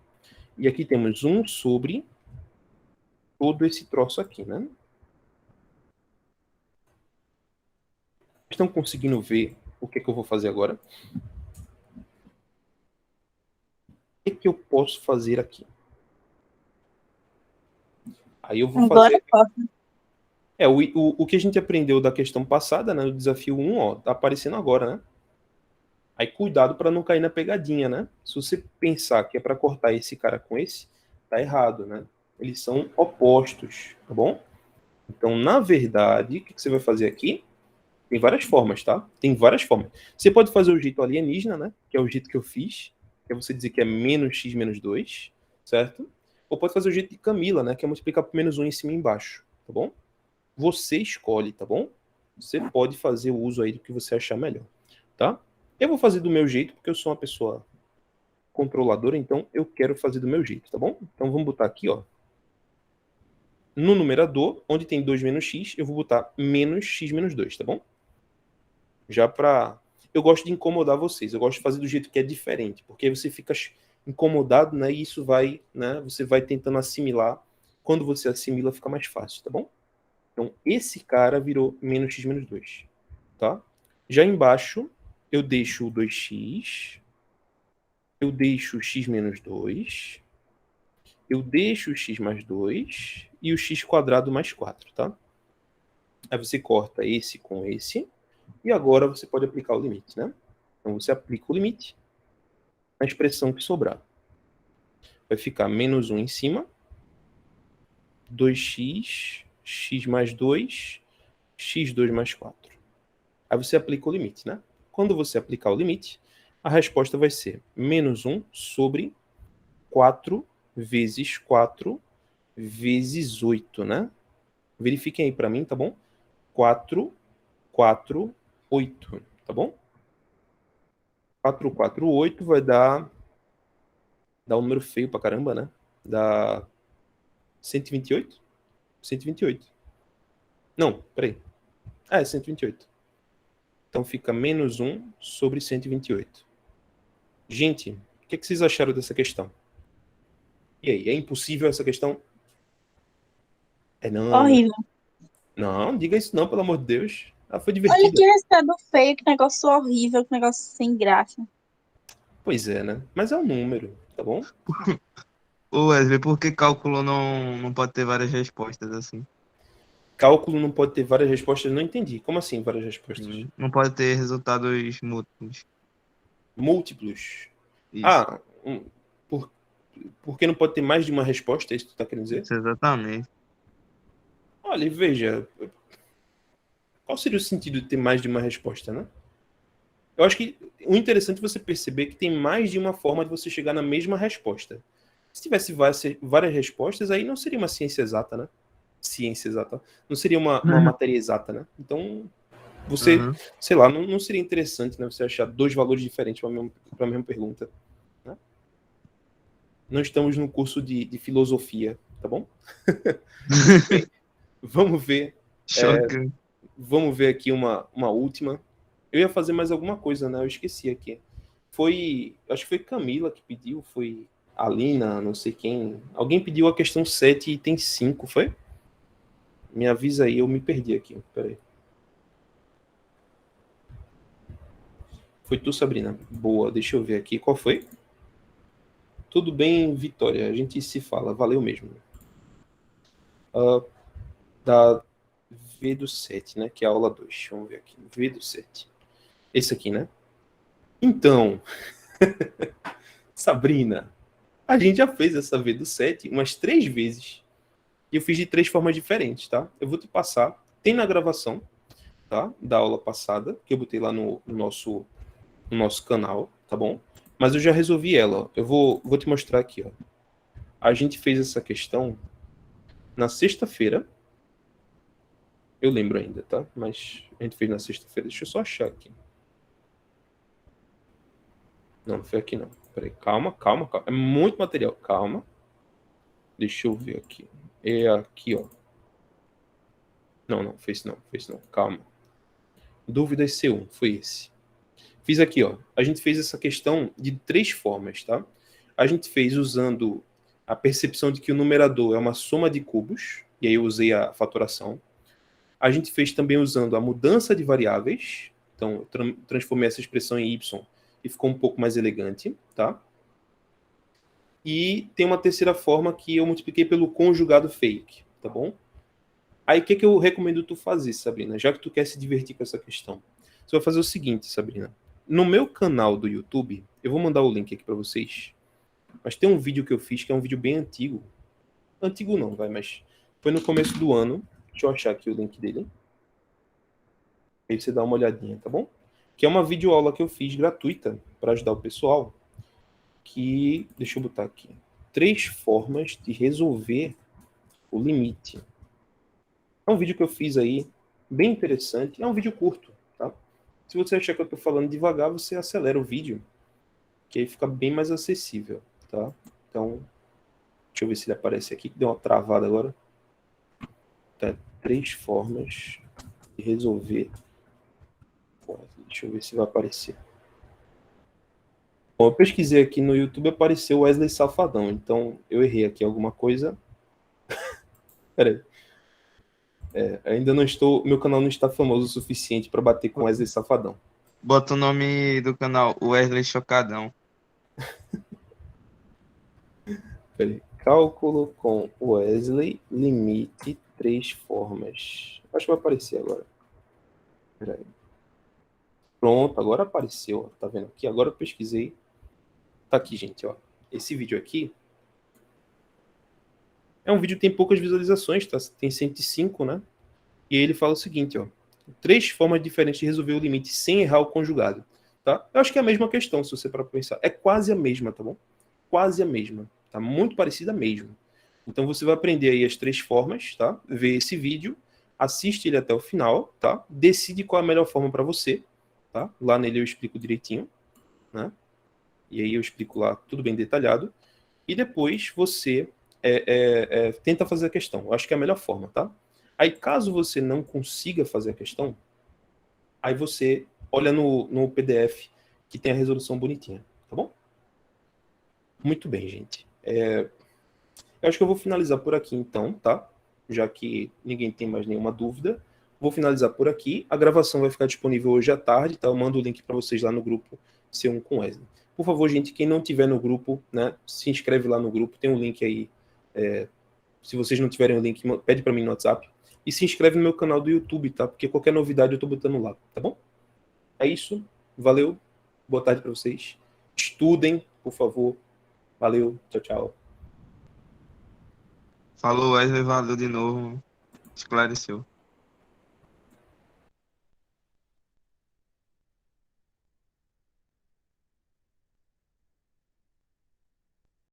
E aqui temos 1 sobre todo esse troço aqui, né? Estão conseguindo ver o que eu vou fazer agora? O que eu posso fazer aqui? Aí eu vou Agora fazer... posso. O que a gente aprendeu da questão passada, né? O desafio 1, ó, tá aparecendo agora, né? Aí cuidado para não cair na pegadinha, né? Se você pensar que é para cortar esse cara com esse, tá errado, né? Eles são opostos, tá bom? Então, na verdade, o que você vai fazer aqui? Tem várias formas, tá? Tem várias formas. Você pode fazer o jeito alienígena, né? Que é o jeito que eu fiz, que é você dizer que é menos x menos 2, certo? Ou pode fazer o jeito de Camila, né? Que é multiplicar por menos 1 em cima e embaixo, tá bom? Você escolhe, tá bom? Você pode fazer o uso aí do que você achar melhor, tá? Eu vou fazer do meu jeito, porque eu sou uma pessoa controladora, então eu quero fazer do meu jeito, tá bom? Então vamos botar aqui, ó. No numerador, onde tem 2 menos x, eu vou botar menos x menos 2, tá bom? Já pra... Eu gosto de incomodar vocês, eu gosto de fazer do jeito que é diferente, porque aí você fica incomodado, né? E isso vai, né? Você vai tentando assimilar. Quando você assimila, fica mais fácil, tá bom? Então, esse cara virou menos x menos 2, tá? Já embaixo, eu deixo o 2x, eu deixo x menos 2, eu deixo o x mais 2 e o x quadrado mais 4, tá? Aí você corta esse com esse, e agora você pode aplicar o limite, né? Então você aplica o limite, a expressão que sobrar. Vai ficar menos 1 em cima, 2x, x mais 2, x2 mais 4. Aí você aplica o limite, né? Quando você aplicar o limite, a resposta vai ser menos 1 sobre 4 vezes 4 vezes 8, né? Verifiquem aí para mim, tá bom? 4, 4, 8, tá bom? 4, 4, 8 vai dar um número feio pra caramba, né? Dá 128? 128. Não, peraí. É 128. Então fica menos 1 sobre 128. Gente, o que vocês acharam dessa questão? E aí, é impossível essa questão? Não, né? Horrível. Não, diga isso não, pelo amor de Deus. Ela foi Olha divertida. que resultado feio, que negócio horrível, que negócio sem graça. Pois é, né? Mas é um número, tá bom? Ô Wesley, por que cálculo não pode ter várias respostas assim? Cálculo não pode ter várias respostas? Não entendi. Como assim várias respostas? Não pode ter resultados múltiplos. Múltiplos. Isso, Ah, porque não pode ter mais de uma resposta? É isso que tu tá querendo dizer? isso exatamente. Olha, veja. Qual seria o sentido de ter mais de uma resposta, né? Eu acho que o interessante é você perceber que tem mais de uma forma de você chegar na mesma resposta. Se tivesse várias respostas, aí não seria uma ciência exata, né? Ciência exata. Não seria uma matéria exata, né? Então, você, Uhum. sei lá, não seria interessante, né, você achar dois valores diferentes para a mesma pergunta. Né? Não estamos no curso de filosofia, tá bom? Bem, vamos ver. Chocante. Vamos ver aqui uma última. Eu ia fazer mais alguma coisa, né? Eu esqueci aqui. Acho que foi Camila que pediu, foi Alina, não sei quem. Alguém pediu a questão 7 e tem 5, foi? Me avisa aí, eu me perdi aqui. Peraí. Foi tu, Sabrina? Boa, deixa eu ver aqui. Qual foi? Tudo bem, Vitória. A gente se fala. Valeu mesmo. Da V do 7, né? Que é a aula 2. Vamos ver aqui. V do 7. Esse aqui, né? Então, Sabrina, a gente já fez essa V do 7 umas 3 vezes. E eu fiz de 3 formas diferentes, tá? Eu vou te passar. Tem na gravação, tá? Da aula passada, que eu botei lá no nosso canal, tá bom? Mas eu já resolvi ela, ó. Eu vou te mostrar aqui, ó. A gente fez essa questão na sexta-feira. Eu lembro ainda, tá? Mas a gente fez na sexta-feira. Deixa eu só achar aqui. Não foi aqui não. Peraí, calma. É muito material. Calma. Deixa eu ver aqui. É aqui, ó. Não. Fez não. Calma. Dúvidas C1. Foi esse. Fiz aqui, ó. A gente fez essa questão de 3 formas, tá? A gente fez usando a percepção de que o numerador é uma soma de cubos. E aí eu usei a fatoração. A gente fez também usando a mudança de variáveis. Então, eu transformei essa expressão em y e ficou um pouco mais elegante, tá? E tem uma terceira forma que eu multipliquei pelo conjugado fake, tá bom? Aí o que eu recomendo tu fazer, Sabrina? Já que tu quer se divertir com essa questão. Você vai fazer o seguinte, Sabrina. No meu canal do YouTube, eu vou mandar o link aqui para vocês. Mas tem um vídeo que eu fiz que é um vídeo bem antigo. Antigo não, mas foi no começo do ano. Deixa eu achar aqui o link dele. Aí você dá uma olhadinha, tá bom? Que é uma videoaula que eu fiz gratuita para ajudar o pessoal. Que, deixa eu botar aqui. 3 formas de resolver o limite. É um vídeo que eu fiz aí, bem interessante. É um vídeo curto, tá? Se você achar que eu tô falando devagar, você acelera o vídeo, que aí fica bem mais acessível, tá? Então, deixa eu ver se ele aparece aqui, que deu uma travada agora. Tá, 3 formas de resolver. Deixa eu ver se vai aparecer. Bom, eu pesquisei aqui no YouTube, apareceu Wesley Safadão, então eu errei aqui alguma coisa. Peraí. Ainda não estou. Meu canal não está famoso o suficiente para bater com Wesley Safadão. Bota o nome do canal, Wesley Chocadão. Peraí. Cálculo com Wesley, limite 3 formas. Acho que vai aparecer agora. Peraí. Pronto, agora apareceu. Tá vendo aqui? Agora eu pesquisei. Tá aqui, gente, ó. Esse vídeo aqui é um vídeo que tem poucas visualizações, tá? Tem 105, né? E aí ele fala o seguinte, ó. 3 formas diferentes de resolver o limite sem errar o conjugado, tá? Eu acho que é a mesma questão, se você parar pra pensar. É quase a mesma, tá bom? Quase a mesma. Tá muito parecida mesmo. Então você vai aprender aí as 3 formas, tá? Vê esse vídeo, assiste ele até o final, tá? Decide qual é a melhor forma para você, tá? Lá nele eu explico direitinho, né? E aí eu explico lá tudo bem detalhado. E depois você tenta fazer a questão. Eu acho que é a melhor forma, tá? Aí caso você não consiga fazer a questão, aí você olha no PDF que tem a resolução bonitinha, tá bom? Muito bem, gente. Eu acho que eu vou finalizar por aqui então, tá? Já que ninguém tem mais nenhuma dúvida. Vou finalizar por aqui. A gravação vai ficar disponível hoje à tarde, tá? Eu mando o link para vocês lá no grupo C1 com Wesley. Por favor, gente, quem não tiver no grupo, né, se inscreve lá no grupo. Tem um link aí. Se vocês não tiverem o link, pede para mim no WhatsApp. E se inscreve no meu canal do YouTube, tá? Porque qualquer novidade eu tô botando lá, tá bom? É isso. Valeu. Boa tarde para vocês. Estudem, por favor. Valeu. Tchau, tchau. Falou, Wesley, valeu de novo. Esclareceu.